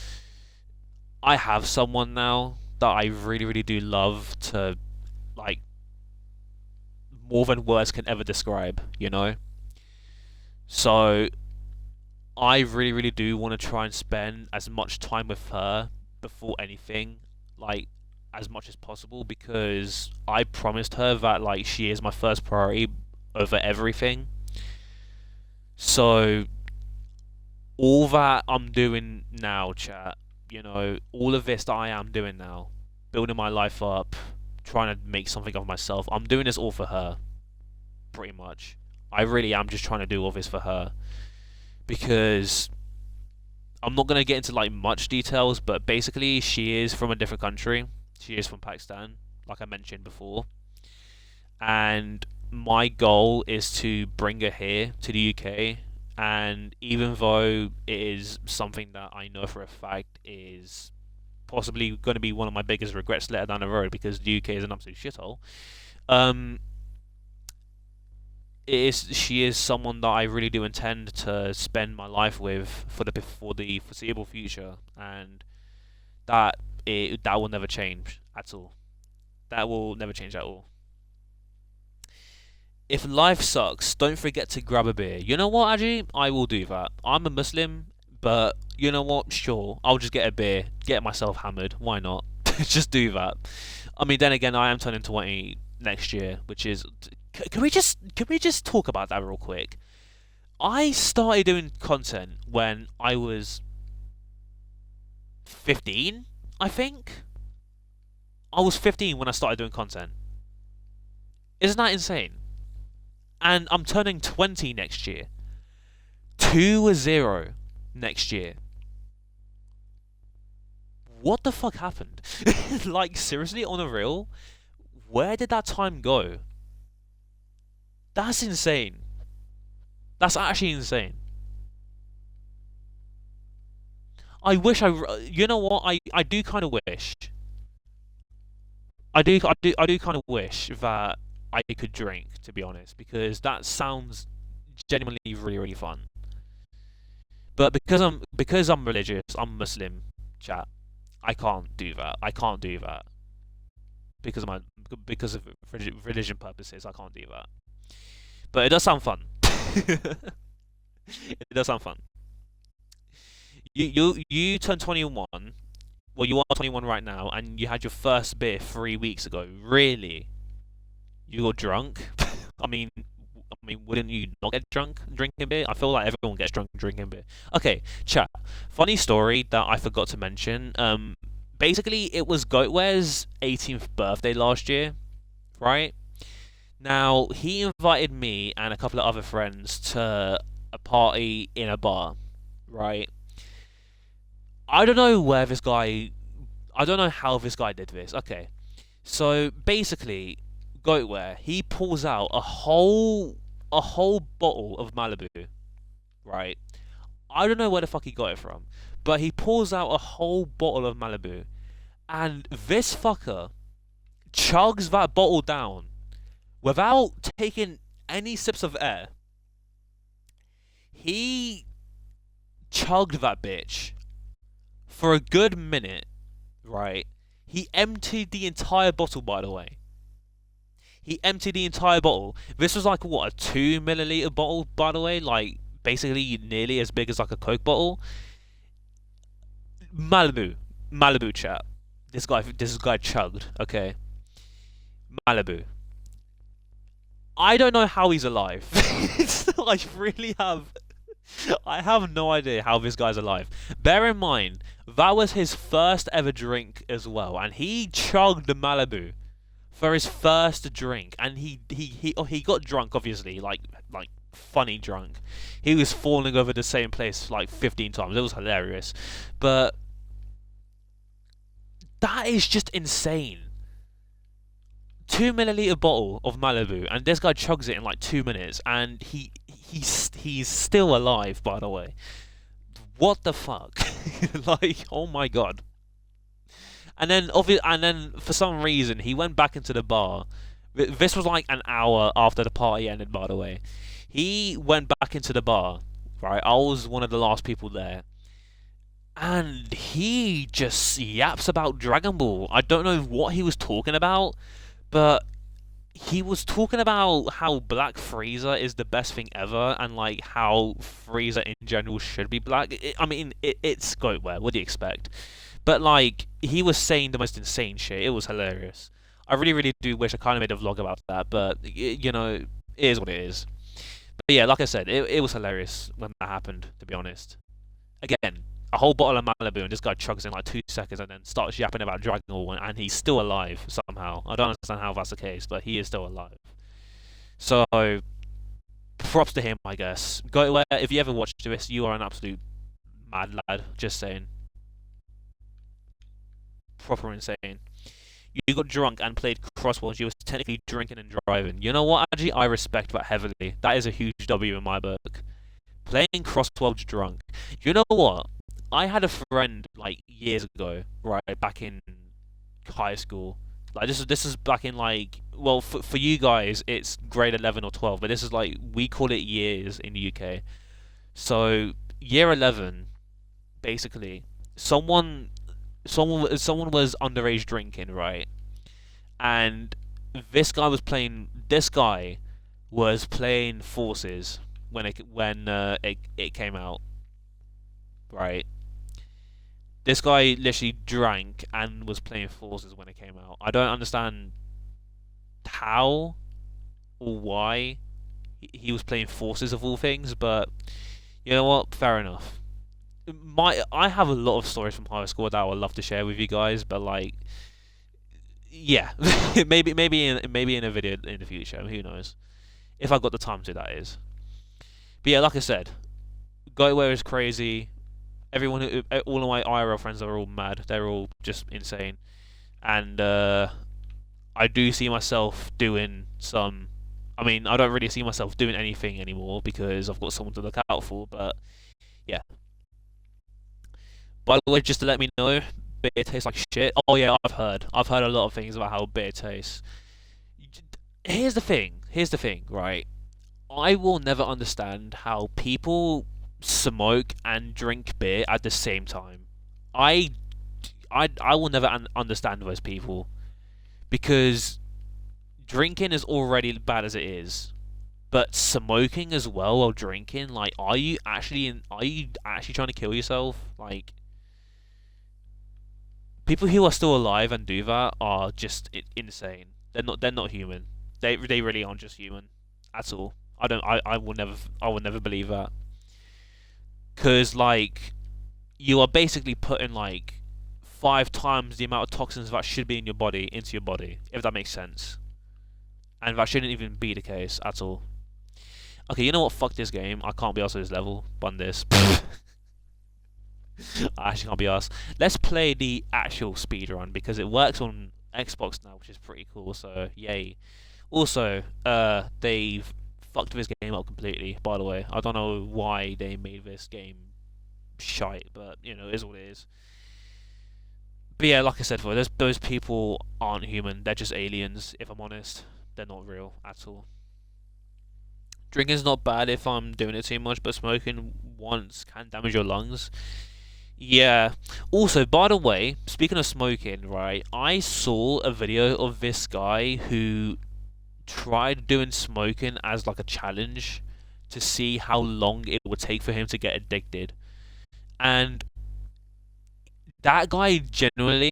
I have someone now that I really, really do love, to, like, more than words can ever describe. So I really, really do want to try and spend as much time with her before anything, like, as much as possible, because I promised her that, like, she is my first priority over everything. So all that I'm doing now, chat, all of this that I am doing now, building my life up, trying to make something of myself, I'm doing this all for her, pretty much. I really am just trying to do all this for her, because I'm not gonna get into, like, much details, but basically she is from a different country. She is from Pakistan, like I mentioned before, and my goal is to bring her here to the UK. And even though it is something that I know for a fact is possibly going to be one of my biggest regrets later down the road, because the UK is an absolute shithole, um, she is someone that I really do intend to spend my life with for the foreseeable future, and that will never change at all. That will never change at all. If life sucks, don't forget to grab a beer. You know what, Aji? I will do that. I'm a Muslim, but you know what? Sure, I'll just get a beer, get myself hammered. Why not? Just do that. I mean, then again, I am turning 20 next year, which is. Can we just talk about that real quick? I started doing content when I was 15, I think. I was 15 when I started doing content. Isn't that insane? And I'm turning 20 next year. 2-0 next year. What the fuck happened? Like, seriously, on a real? Where did that time go? That's insane. That's actually insane. I wish I. You know what? I do kind of wish. I do kind of wish that I could drink, to be honest, because that sounds genuinely really, really fun. But because I'm religious, I'm Muslim, chat. I can't do that. I can't do that because of my because of religion purposes. I can't do that. But it does sound fun. It does sound fun. You turned 21. Well, you are 21 right now, and you had your first beer 3 weeks ago. Really? You got drunk? Wouldn't you not get drunk drinking beer? I feel like everyone gets drunk drinking beer. Okay, chat. Funny story that I forgot to mention. Basically, it was Goatware's 18th birthday last year, right? Now he invited me and a couple of other friends to a party in a bar, right? I don't know where this guy. I don't know how this guy did this. Okay, so basically, Goatware he pulls out a whole bottle of Malibu, right? I don't know where the fuck he got it from, but he pulls out a whole bottle of Malibu, and this fucker chugs that bottle down without taking any sips of air. He chugged that bitch for a good minute, right? He emptied the entire bottle, by the way. He emptied the entire bottle. This was like what, a 2 milliliter bottle, by the way, like basically nearly as big as like a Coke bottle. Malibu, Malibu chat. This guy chugged. Okay, Malibu. I don't know how he's alive. I really have. I have no idea how this guy's alive. Bear in mind that was his first ever drink as well, and he chugged the Malibu for his first drink, and he got drunk, obviously, like funny drunk. He was falling over the same place like 15 times. It was hilarious, but that is just insane. 2 milliliter bottle of Malibu, and this guy chugs it in like 2 minutes, and he's still alive, by the way. What the fuck? Like, oh my god. And then for some reason he went back into the bar. This was like an hour after the party ended, by the way. He went back into the bar, right? I was one of the last people there, and he just yaps about Dragon Ball. I don't know what he was talking about, but he was talking about how Black Frieza is the best thing ever, and like how Frieza in general should be black. It's Goatware. What do you expect? But like, he was saying the most insane shit. It was hilarious. I really, really do wish I kind of made a vlog about that, but it is what it is. But yeah, like I said, it was hilarious when that happened. To be honest, again, a whole bottle of Malibu, and this guy chugs in like 2 seconds, and then starts yapping about Dragon Ball, and he's still alive somehow. I don't understand how that's the case, but he is still alive. So props to him, I guess. Go if you ever watched this, you are an absolute mad lad. Just saying, proper insane. You got drunk and played crosswords. You was technically drinking and driving. You know what? Actually, I respect that heavily. That is a huge W in my book. Playing crosswords drunk. You know what? I had a friend like years ago, right back in high school. Like this is back in like, well, for you guys it's grade 11 or 12, but this is like, we call it years in the UK. So year 11, basically, someone someone was underage drinking, right? And this guy was playing Forces when it came out, right? This guy literally drank and was playing Forces when it came out. I don't understand how or why he was playing Forces of all things, but you know what? Fair enough. I have a lot of stories from high school that I would love to share with you guys, but like, yeah, maybe in a video in the future. Who knows? If I got the time to, that is. But yeah, like I said, Goatware is crazy. All of my IRL friends are all mad. They're all just insane, and I do see myself doing some. I mean, I don't really see myself doing anything anymore because I've got someone to look out for. But yeah. By the way, just to let me know, beer tastes like shit. Oh yeah, I've heard a lot of things about how beer tastes. Here's the thing. Here's the thing, right? I will never understand how people smoke and drink beer at the same time. I I will never understand those people because drinking is already bad as it is. But smoking as well while drinking, like, are you actually trying to kill yourself? Like, people who are still alive and do that are just insane. They're not human. They really aren't just human at all. I will never believe that. Cause like you are basically putting like 5 times the amount of toxins that should be in your body into your body, if that makes sense. And that shouldn't even be the case at all. Okay, you know what? Fuck this game. I can't be asked at this level. Bun this. I actually can't be asked. Let's play the actual speedrun because it works on Xbox now, which is pretty cool. So yay. Also, they've fucked this game up completely. By the way, I don't know why they made this game shite, but you know, it is what it is. But yeah, like I said, for those people aren't human. They're just aliens. If I'm honest, they're not real at all. Drinking's not bad if I'm doing it too much, but smoking once can damage your lungs. Yeah. Also, by the way, speaking of smoking, right, I saw a video of this guy who tried doing smoking as like a challenge to see how long it would take for him to get addicted. And that guy genuinely,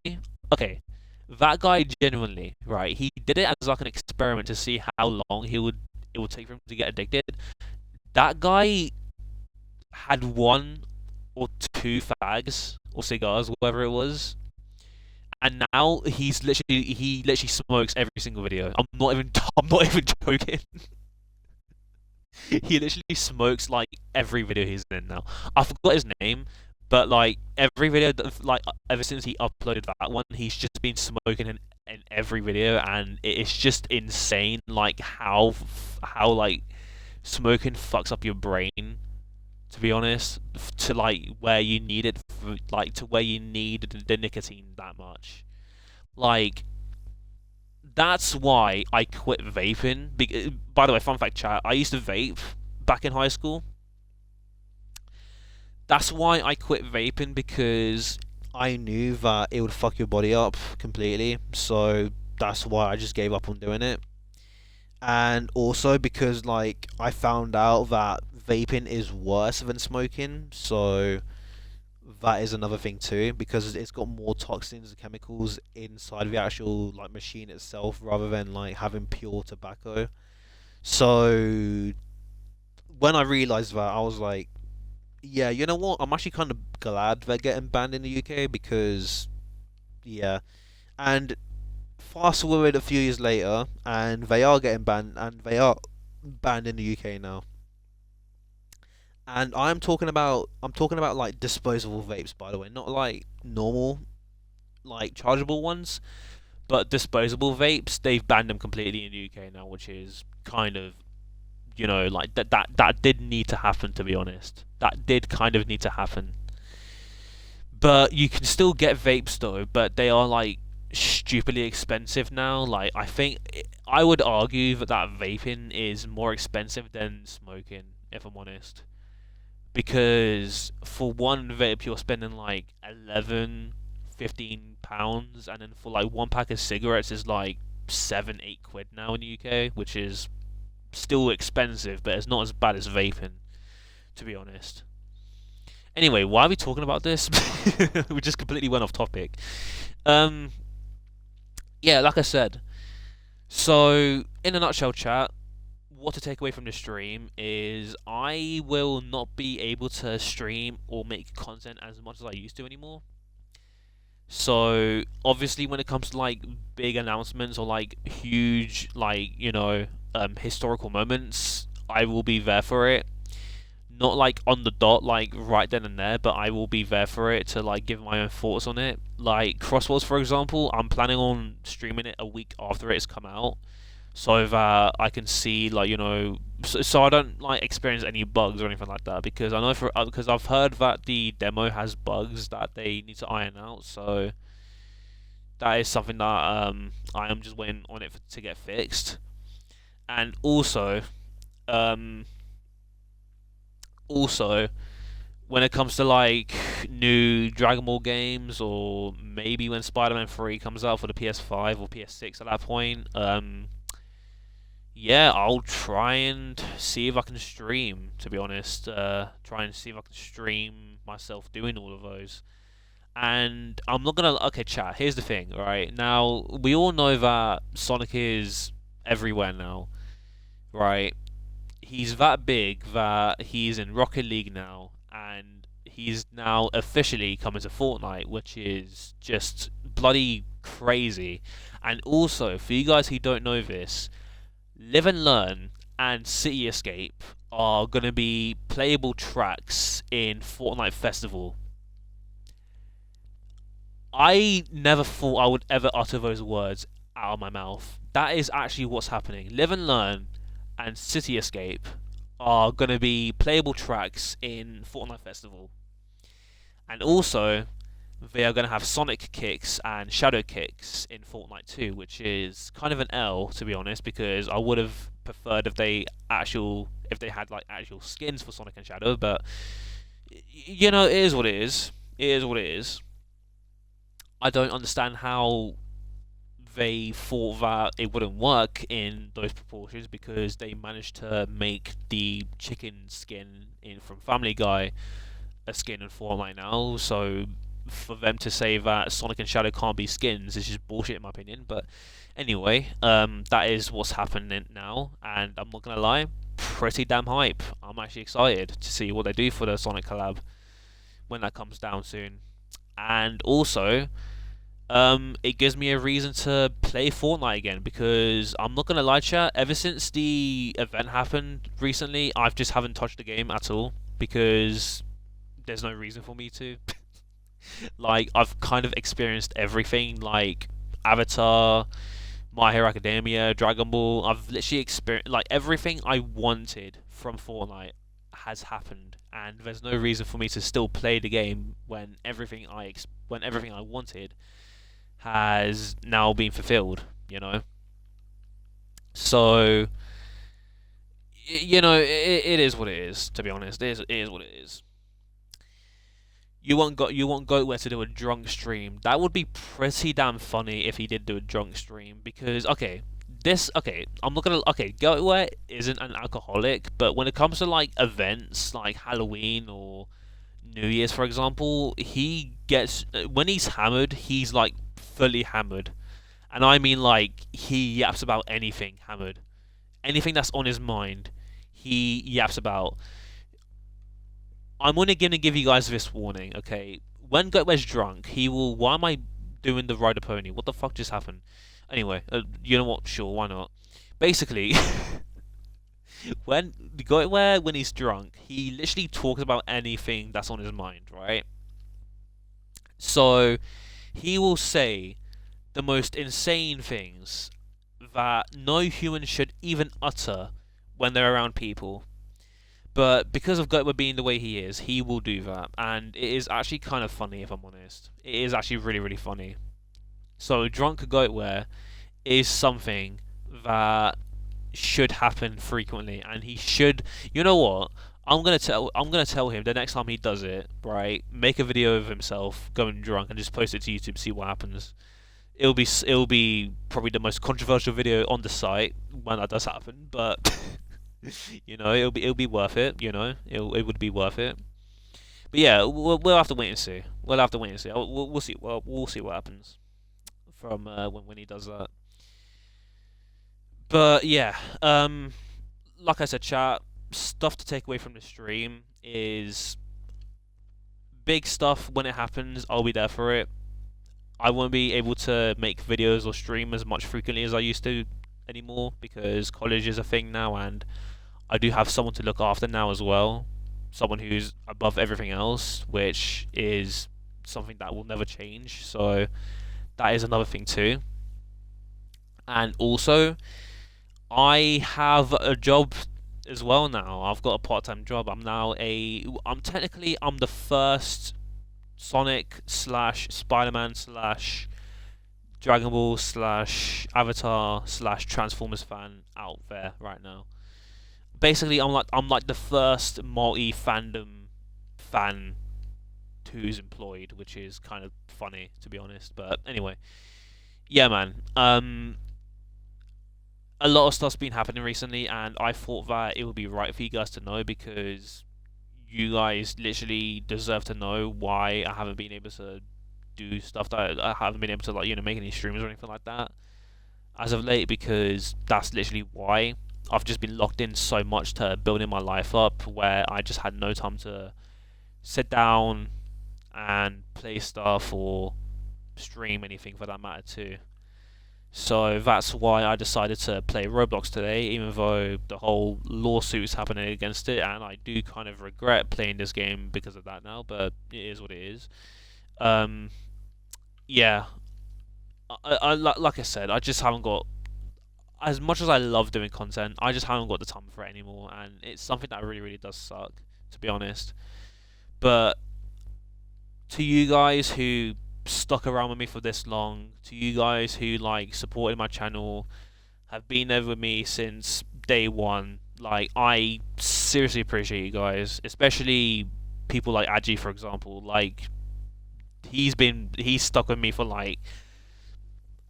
okay, that guy genuinely, right, he did it as like an experiment to see how long it would take for him to get addicted. That guy had one or two fags or cigars, whatever it was, and now he literally smokes every single video. I'm not even joking. He literally smokes like every video he's in now. I forgot his name, but like every video like ever since he uploaded that one, he's just been smoking in every video, and it's just insane. Like how like smoking fucks up your brain. To be honest, to like where you need it, like to where you need the nicotine that much. Like that's why I quit vaping. By the way, fun fact, chat: I used to vape back in high school. That's why I quit vaping because I knew that it would fuck your body up completely. So that's why I just gave up on doing it. And also because like I found out that vaping is worse than smoking. So that is another thing too because it's got more toxins and chemicals inside the actual like machine itself rather than like having pure tobacco. So when I realized that, I was like, yeah, you know what? I'm actually kind of glad they're getting banned in the UK because yeah. And fast forward a few years later, and they are getting banned, and they are banned in the UK now. And I'm talking about like disposable vapes, by the way, not like normal like chargeable ones, but disposable vapes. They've banned them completely in the UK now, which is kind of, you know, like that did need to happen, to be honest. That did kind of need to happen. But you can still get vapes though, but they are like stupidly expensive now. Like I would argue that vaping is more expensive than smoking, if I'm honest. Because for one vape you're spending like 11, £15, and then for like one pack of cigarettes is like 7, 8 quid now in the UK, which is still expensive, but it's not as bad as vaping, to be honest. Anyway, why are we talking about this? We just completely went off topic. Um, yeah, like I said. So, in a nutshell, chat, what to take away from the stream is I will not be able to stream or make content as much as I used to anymore. So, obviously, when it comes to like big announcements or like huge, like, you know, historical moments, I will be there for it. Not like on the dot, like right then and there, but I will be there for it to like give my own thoughts on it. Like Crossworlds, for example, I'm planning on streaming it a week after it's come out, so that I can see like so I don't like experience any bugs or anything like that because I know because I've heard that the demo has bugs that they need to iron out. So that is something that I am just waiting on it to get fixed. And um also when it comes to like new Dragon Ball games, or maybe when Spider-Man 3 comes out for the PS5 or PS6 at that point, yeah, I'll try and see if I can stream. To be honest, try and see if I can stream myself doing all of those. And I'm not gonna. Okay, chat. Here's the thing, right? Now we all know that Sonic is everywhere now, right? He's that big that he's in Rocket League now, and he's now officially coming to Fortnite, which is just bloody crazy. And also, for you guys who don't know this, Live and Learn and City Escape are gonna be playable tracks in Fortnite Festival. I never thought I would ever utter those words out of my mouth. That is actually what's happening. Live and Learn and City Escape are going to be playable tracks in Fortnite Festival. And also, they are going to have Sonic kicks and Shadow kicks in Fortnite too, which is kind of an L, to be honest, because I would have preferred if they had like actual skins for Sonic and Shadow, but it is what it is. It is what it is. I don't understand how they thought that it wouldn't work in those proportions because they managed to make the chicken skin in from Family Guy a skin in Fortnite now. So for them to say that Sonic and Shadow can't be skins is just bullshit in my opinion. But anyway, that is what's happening now, and I'm not gonna lie, pretty damn hype. I'm actually excited to see what they do for the Sonic collab when that comes down soon. And also, it gives me a reason to play Fortnite again because I'm not gonna lie, chat. Ever since the event happened recently, I've just haven't touched the game at all because there's no reason for me to. Like I've kind of experienced everything, like Avatar, My Hero Academia, Dragon Ball. I've literally experienced like everything I wanted from Fortnite has happened, and there's no reason for me to still play the game when when everything I wanted has now been fulfilled, you know. So it is what it is. To be honest, it is what it is. You want Goatware to do a drunk stream. That would be pretty damn funny if he did do a drunk stream because I'm not gonna Goatware isn't an alcoholic, but when it comes to like events like Halloween or New Year's, for example, he gets when he's hammered, he's like fully hammered, and I mean like he yaps about anything hammered, anything that's on his mind, he yaps about. I'm only gonna give you guys this warning, okay? When Goatware's drunk, he will. Why am I doing the rider pony? What the fuck just happened? Anyway, you know what? Sure, why not? Basically, when Goatware when he's drunk, he literally talks about anything that's on his mind, right? So he will say the most insane things that no human should even utter when they're around people. But because of Goatware being the way he is, he will do that, and it is actually kind of funny if I'm honest. It is actually really, really funny. So drunk Goatware is something that should happen frequently, and he should. You know what? I'm gonna tell him the next time he does it. Right, make a video of himself going drunk and just post it to YouTube. See what happens. It'll be probably the most controversial video on the site when that does happen, but it'll be worth it. It would be worth it. But yeah, we'll have to wait and see. We'll have to wait and see. We'll see. We'll see what happens from when he does that. But yeah, like I said, chat stuff to take away from the stream is big stuff. When it happens, I'll be there for it. I won't be able to make videos or stream as much frequently as I used to anymore because college is a thing now, and I do have someone to look after now as well. Someone who's above everything else, which is something that will never change. So that is another thing too. And also, I have a job as well now. I've got a part-time job. I'm technically I'm the first Sonic slash Spider-Man slash Dragon Ball slash Avatar slash Transformers fan out there right now. Basically, I'm like the first multi fandom fan who's employed, which is kind of funny to be honest. But anyway, yeah, man. A lot of stuff's been happening recently, and I thought that it would be right for you guys to know because you guys literally deserve to know why I haven't been able to do stuff that I haven't been able to make any streams or anything like that as of late because that's literally why I've just been locked in so much to building my life up where I just had no time to sit down and play stuff or stream anything for that matter too. So that's why I decided to play Roblox today, even though the whole lawsuit is happening against it, and I do kind of regret playing this game because of that now. But it is what it is. Um, yeah, like I said, I just haven't got as much as I love doing content. I just haven't got the time for it anymore, and it's something that really, really does suck, to be honest. But to you guys who stuck around with me for this long, to you guys who supported my channel, have been there with me since day one. I seriously appreciate you guys, especially people like Aji, for example. He's stuck with me for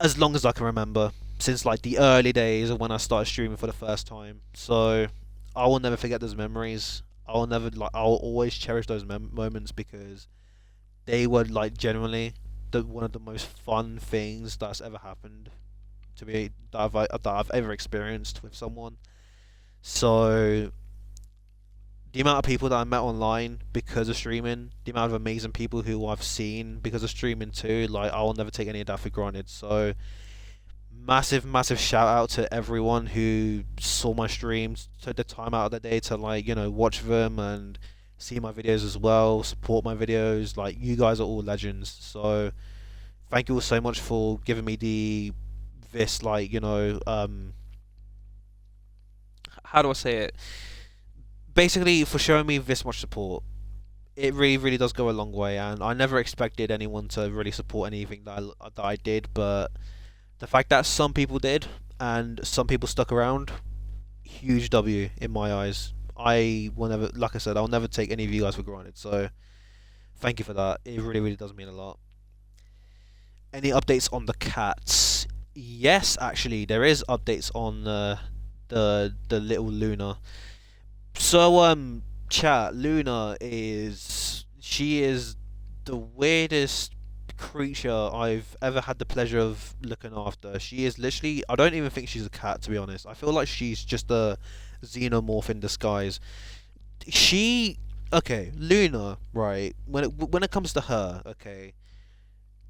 as long as I can remember, since the early days of when I started streaming for the first time. So I will never forget those memories. I'll always cherish those moments because they were generally one of the most fun things that's ever happened to me that I've ever experienced with someone. So the amount of people that I met online because of streaming, the amount of amazing people who I've seen because of streaming too, I will never take any of that for granted. So massive, massive shout out to everyone who saw my streams, took the time out of the day to watch them and see my videos as well, support my videos. You guys are all legends. So thank you all so much for giving me this how do I say it? Basically, for showing me this much support. It really, really does go a long way, and I never expected anyone to really support anything that I did, but the fact that some people did and some people stuck around, huge W in my eyes. I will never, like I said, I'll never take any of you guys for granted. So thank you for that. It really, really does mean a lot. Any updates on the cats? Yes, actually, there is updates on the little Luna. So chat, Luna is the weirdest creature I've ever had the pleasure of looking after. She is literally, I don't even think she's a cat, to be honest. I feel like she's just a xenomorph in disguise. She, okay, Luna, right? When it comes to her, okay,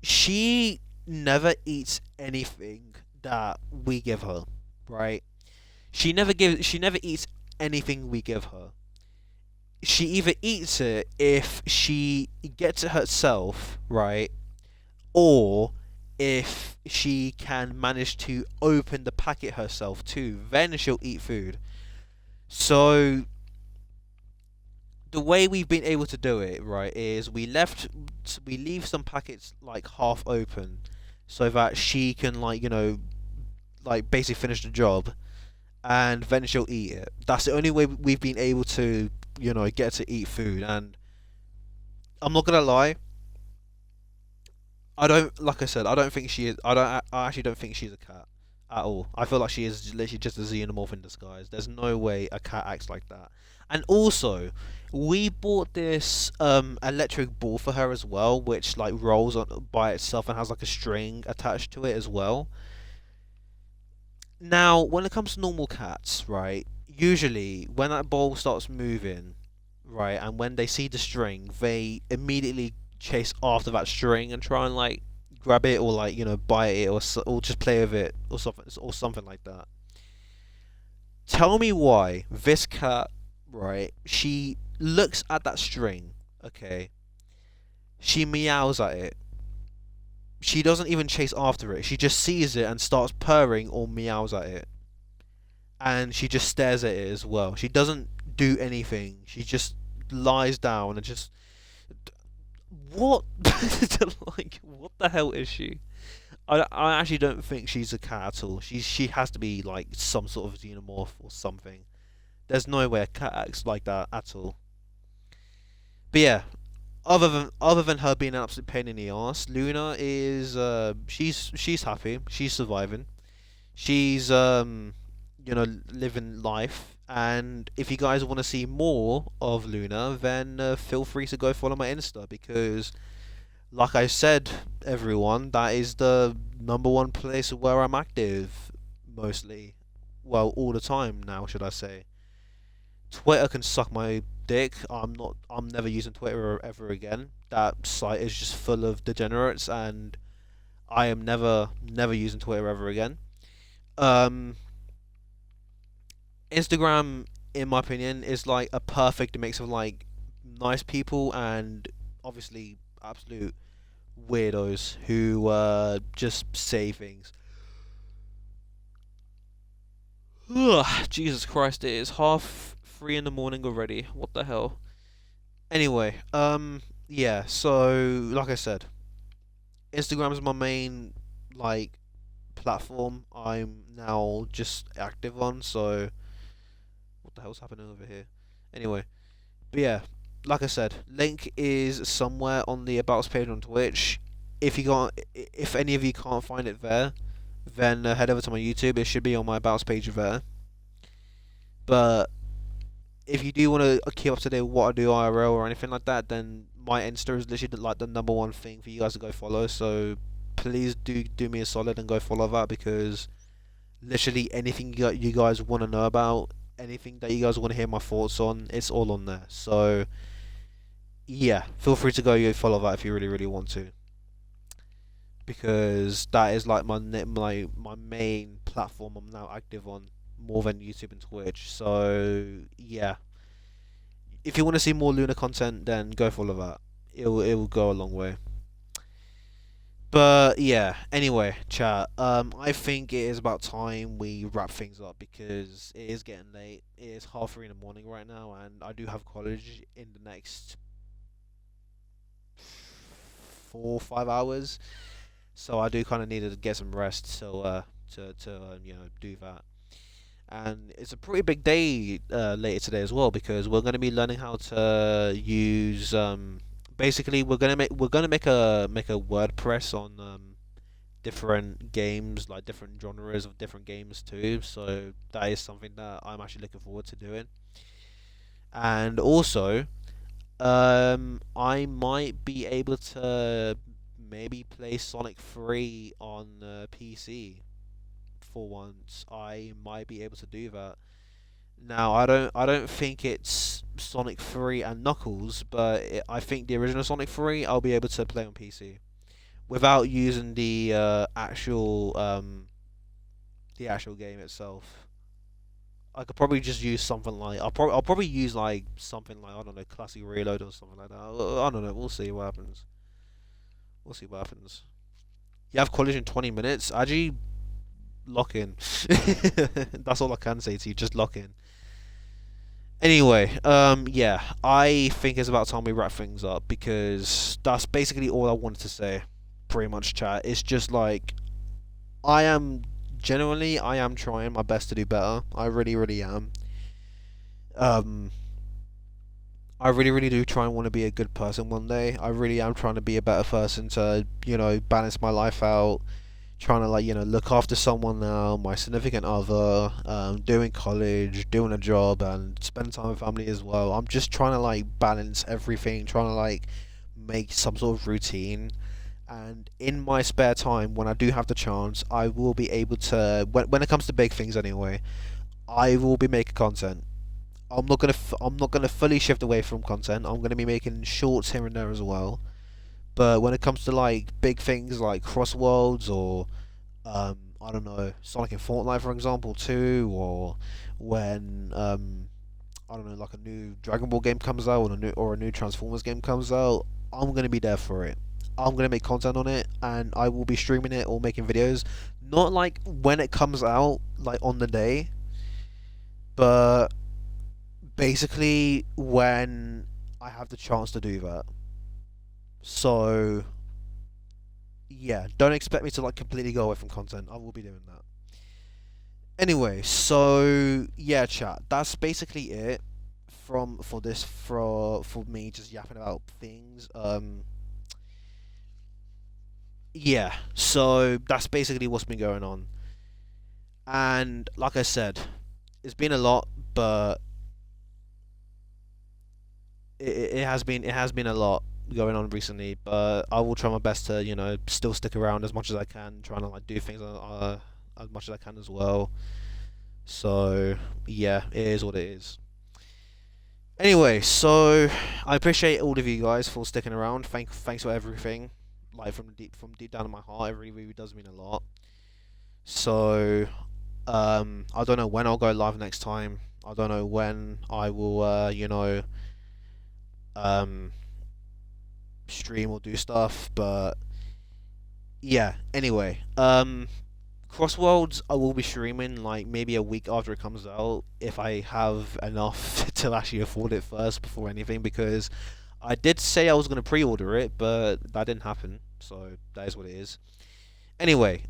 she never eats anything that we give her, right? She never eats anything we give her. She either eats it if she gets it herself, right? Or if she can manage to open the packet herself too, then she'll eat food. So the way we've been able to do it, right, is we leave some packets half open so that she can basically finish the job and then she'll eat it. That's the only way we've been able to get to eat food. And I'm not gonna lie, I don't, like I said, I don't think she is. I actually don't think she's a cat at all. I feel like she is literally just a xenomorph in disguise. There's no way a cat acts like that. And also, we bought this electric ball for her as well, which rolls on by itself and has a string attached to it as well. Now, when it comes to normal cats, right? Usually, when that ball starts moving, right, and when they see the string, they immediately chase after that string and try and grab it or bite it or just play with it or something like that. Tell me why this cat, right? She looks at that string, okay? She meows at it. She doesn't even chase after it. She just sees it and starts purring or meows at it. and she just stares at it as well. She doesn't do anything. She just lies down and just what? Like what the hell is she? I actually don't think she's a cat at all. She has to be like some sort of xenomorph or something. There's no way a cat acts like that at all. But yeah, other than her being an absolute pain in the ass, Luna is she's happy. She's surviving. She's living life. And if you guys want to see more of Luna, then feel free to go follow my Insta because, like I said, everyone, that is the number one place where I'm active mostly. Well, all the time now, should I say. Twitter can suck my dick. I'm never using Twitter ever again. That site is just full of degenerates and I am never using Twitter ever again. Um Instagram in my opinion is like a perfect mix of like nice people and obviously absolute weirdos who just say things. Ugh, Jesus Christ, it is 3:30 in the morning already. What the hell? Anyway, yeah, so like I said, Instagram is my main like platform I'm now just active on, so what the hell's happening over here? Anyway, but yeah, like I said, link is somewhere on the About Us page on Twitch. If any of you can't find it there, then head over to my YouTube. It should be on my About Us page there. But if you do want to keep up to date with what I do IRL or anything like that, then my Insta is literally like the number one thing for you guys to go follow. So please do me a solid and go follow that because literally anything you guys want to know about, anything that you guys want to hear my thoughts on, it's all on there. So yeah, feel free to go follow that if you really want to, because that is like my main platform I'm now active on more than YouTube and Twitch. So yeah, if you want to see more Luna content, then go follow that. It will go a long way. But yeah, anyway, chat. I think it is about time we wrap things up because it is getting late. It is 3:30 in the morning right now, and I do have college in the next 4 5 hours. So I do kind of need to get some rest. So to do that. And it's a pretty big day later today as well because we're going to be learning how to use basically we're gonna make a WordPress on different games, like different genres of different games too. So that is something that I'm actually looking forward to doing. And also, I might be able to maybe play Sonic 3 on PC for once. I might be able to do that. Now, I don't think it's Sonic 3 and Knuckles, but I think the original Sonic 3 I'll be able to play on PC without using the actual game itself. I could probably just use something like I'll probably use like something like I don't know Classic Reload or something like that. I don't know. We'll see what happens. We'll see what happens. You have college in 20 minutes. Actually, lock in. That's all I can say to you. Just lock in. Anyway, yeah, I think it's about time we wrap things up because that's basically all I wanted to say. Pretty much, chat. It's just like I am genuinely, I am trying my best to do better. I really am. Um, I really do try and want to be a good person one day. I really am trying to be a better person to, balance my life out, trying to like look after someone now, my significant other, doing college, doing a job, and spend time with family as well. I'm just trying to like balance everything, trying to like make some sort of routine. And in my spare time, when I do have the chance, I will be able to. When it comes to big things, anyway, I will be making content. I'm not gonna fully shift away from content. I'm gonna be making shorts here and there as well. But when it comes to like big things like Crossworlds or I don't know, Sonic and Fortnite for example too, or when I don't know, like a new Dragon Ball game comes out or a new Transformers game comes out, I'm gonna be there for it. I'm gonna make content on it, and I will be streaming it or making videos. Not like when it comes out, like on the day.
But basically, when I have the chance to do that, so yeah, don't expect me to like completely go away from content. I will be doing that. Anyway, so yeah, chat. That's basically it from for this for me just yapping about things. Yeah. So that's basically what's been going on. And like I said, it's been a lot, but it has been a lot going on recently. But I will try my best to still stick around as much as I can, trying to like do things as much as I can as well. So yeah, it is what it is. Anyway, so I appreciate all of you guys for sticking around. Thanks for everything. Like from deep down in my heart, it really really does mean a lot. So I don't know when I'll go live next time. I don't know when I will um stream or do stuff, but yeah. Anyway, Crossworlds I will be streaming like maybe a week after it comes out if I have enough to actually afford it first before anything because I did say I was gonna pre-order it, but that didn't happen. So that is what it is. Anyway,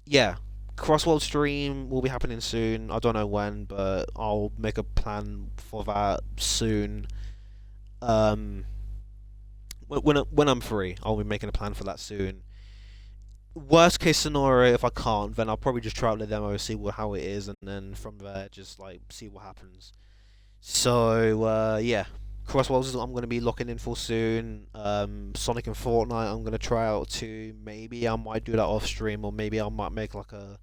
yeah, Crossworld stream will be happening soon. I don't know when, but I'll make a plan for that soon. Um, when I'm free, I'll be making a plan for that soon. Worst case scenario, if I can't, then I'll probably just try out the demo, see how it is, and then from there, just like see what happens. So yeah, Crossworlds I'm gonna be locking in for soon. Sonic and Fortnite I'm gonna try out too. Maybe I might do that off stream, or maybe I might make like a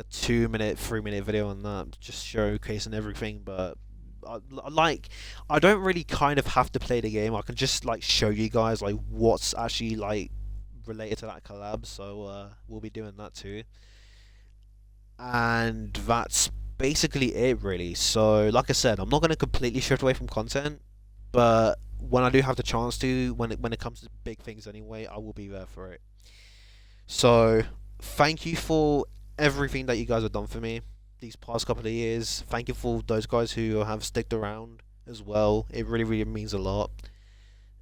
2 minute, 3 minute video on that, just showcasing everything. But like, I don't really kind of have to play the game. I can just like show you guys like what's actually like related to that collab. So we'll be doing that too. And that's basically it, really. So, like I said, I'm not going to completely shift away from content, but when I do have the chance to, when it comes to big things anyway, I will be there for it. So, thank you for everything that you guys have done for me these past couple of years. Thank you for those guys who have sticked around as well. It really, really means a lot.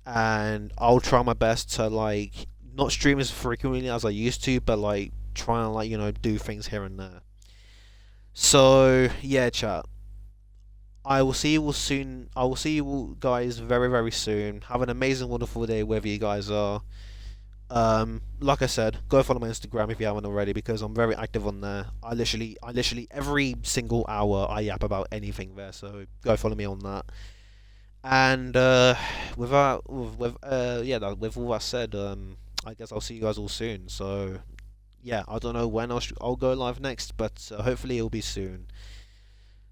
And I'll try my best to like not stream as frequently as I used to, but like try and like do things here and there. So yeah, chat. I will see you all soon. I will see you all guys very very soon. Have an amazing, wonderful day wherever you guys are. Like I said, go follow my Instagram if you haven't already because I'm very active on there. I literally every single hour I yap about anything there. So go follow me on that. And with all that said, I guess I'll see you guys all soon. So yeah, I don't know when I'll go live next, but hopefully it'll be soon.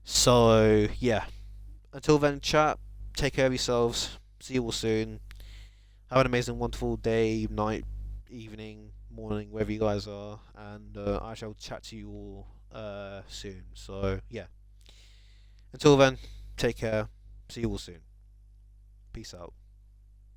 So yeah, until then, chat. Take care of yourselves. See you all soon. Have an amazing, wonderful day, night, evening, morning, wherever you guys are, and I shall chat to you all soon. So yeah, until then, take care. See you all soon. Peace out.